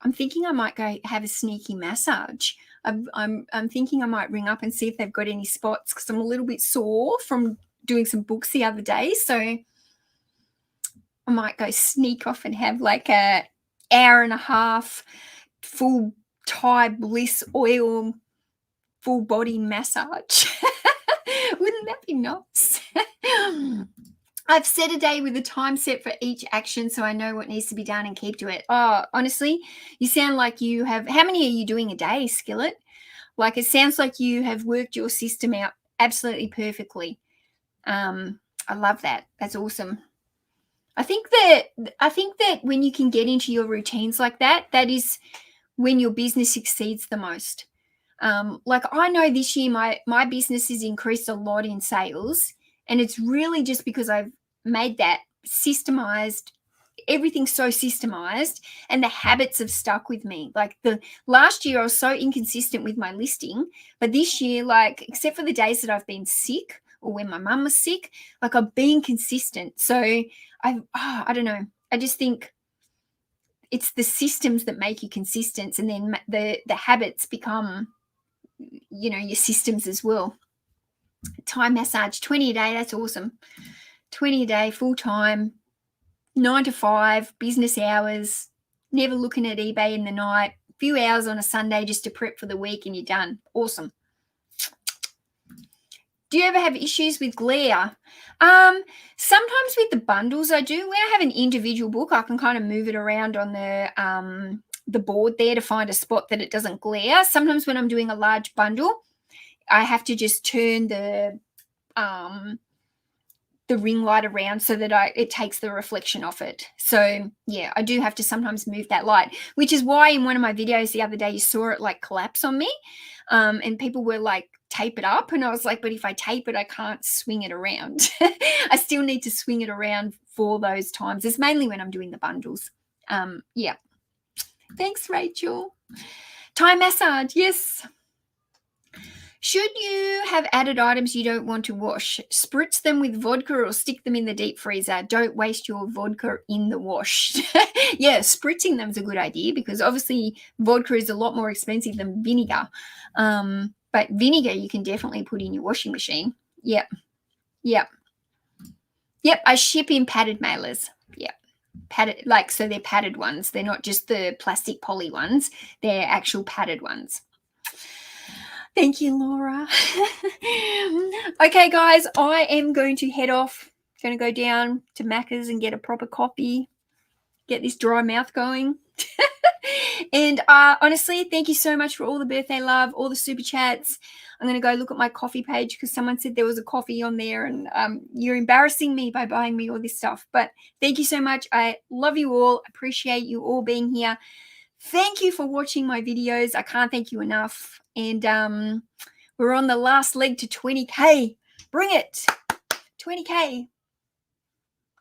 Speaker 1: I'm thinking I might go have a sneaky massage. I'm thinking I might ring up and see if they've got any spots, because I'm a little bit sore from doing some books the other day. So I might go sneak off and have like a hour and a half full Thai bliss oil full body massage. Wouldn't that be nice? I've set a day with a time set for each action, so I know what needs to be done and keep to it. Oh, honestly, you sound like you have, how many are you doing a day, Skillet? Like, it sounds like you have worked your system out absolutely perfectly. I love that. That's awesome. I think that when you can get into your routines like that, that is when your business succeeds the most. Like, I know this year my business has increased a lot in sales, and it's really just because I've made that systemized, everything's so systemized, and the habits have stuck with me. Like, the last year I was so inconsistent with my listing, but this year, like, except for the days that I've been sick or when my mum was sick, like, I've been consistent. So I don't know. I just think it's the systems that make you consistent, and then the habits become, your systems as well. Thai massage, 20 a day, that's awesome. 20 a day, full time, 9 to 5, business hours, never looking at eBay in the night, few hours on a Sunday just to prep for the week, and you're done. Awesome. Do you ever have issues with glare? Sometimes with the bundles I do. When I have an individual book, I can kind of move it around on the board there to find a spot that it doesn't glare. Sometimes when I'm doing a large bundle, I have to just turn the the ring light around so that it takes the reflection off it. So yeah, I do have to sometimes move that light, which is why in one of my videos the other day you saw it like collapse on me, and people were like, tape it up, and I was like, but if I tape it I can't swing it around. I still need to swing it around for those times. It's mainly when I'm doing the bundles. Yeah, thanks Rachel. Thai massage, yes. Should you have added items you don't want to wash, spritz them with vodka or stick them in the deep freezer. Don't waste your vodka in the wash. Yeah, spritzing them is a good idea because obviously vodka is a lot more expensive than vinegar. But vinegar you can definitely put in your washing machine. Yep. Yep. Yep, I ship in padded mailers. Yep. Padded, like, so they're padded ones. They're not just the plastic poly ones. They're actual padded ones. Thank you, Laura. Okay, guys, I am going to head off. Going to go down to Macca's and get a proper coffee. Get this dry mouth going. And honestly, thank you so much for all the birthday love, all the super chats. I'm going to go look at my coffee page because someone said there was a coffee on there, and you're embarrassing me by buying me all this stuff. But thank you so much. I love you all. Appreciate you all being here. Thank you for watching my videos. I can't thank you enough. And we're on the last leg to 20K. Bring it. 20K.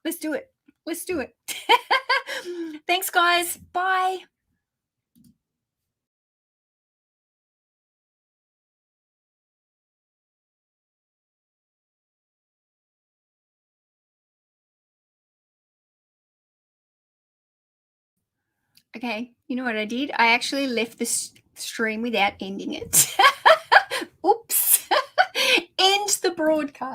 Speaker 1: Let's do it. Let's do it. Thanks, guys. Bye. Okay, you know what I did? I actually left the stream without ending it. Oops. End the broadcast.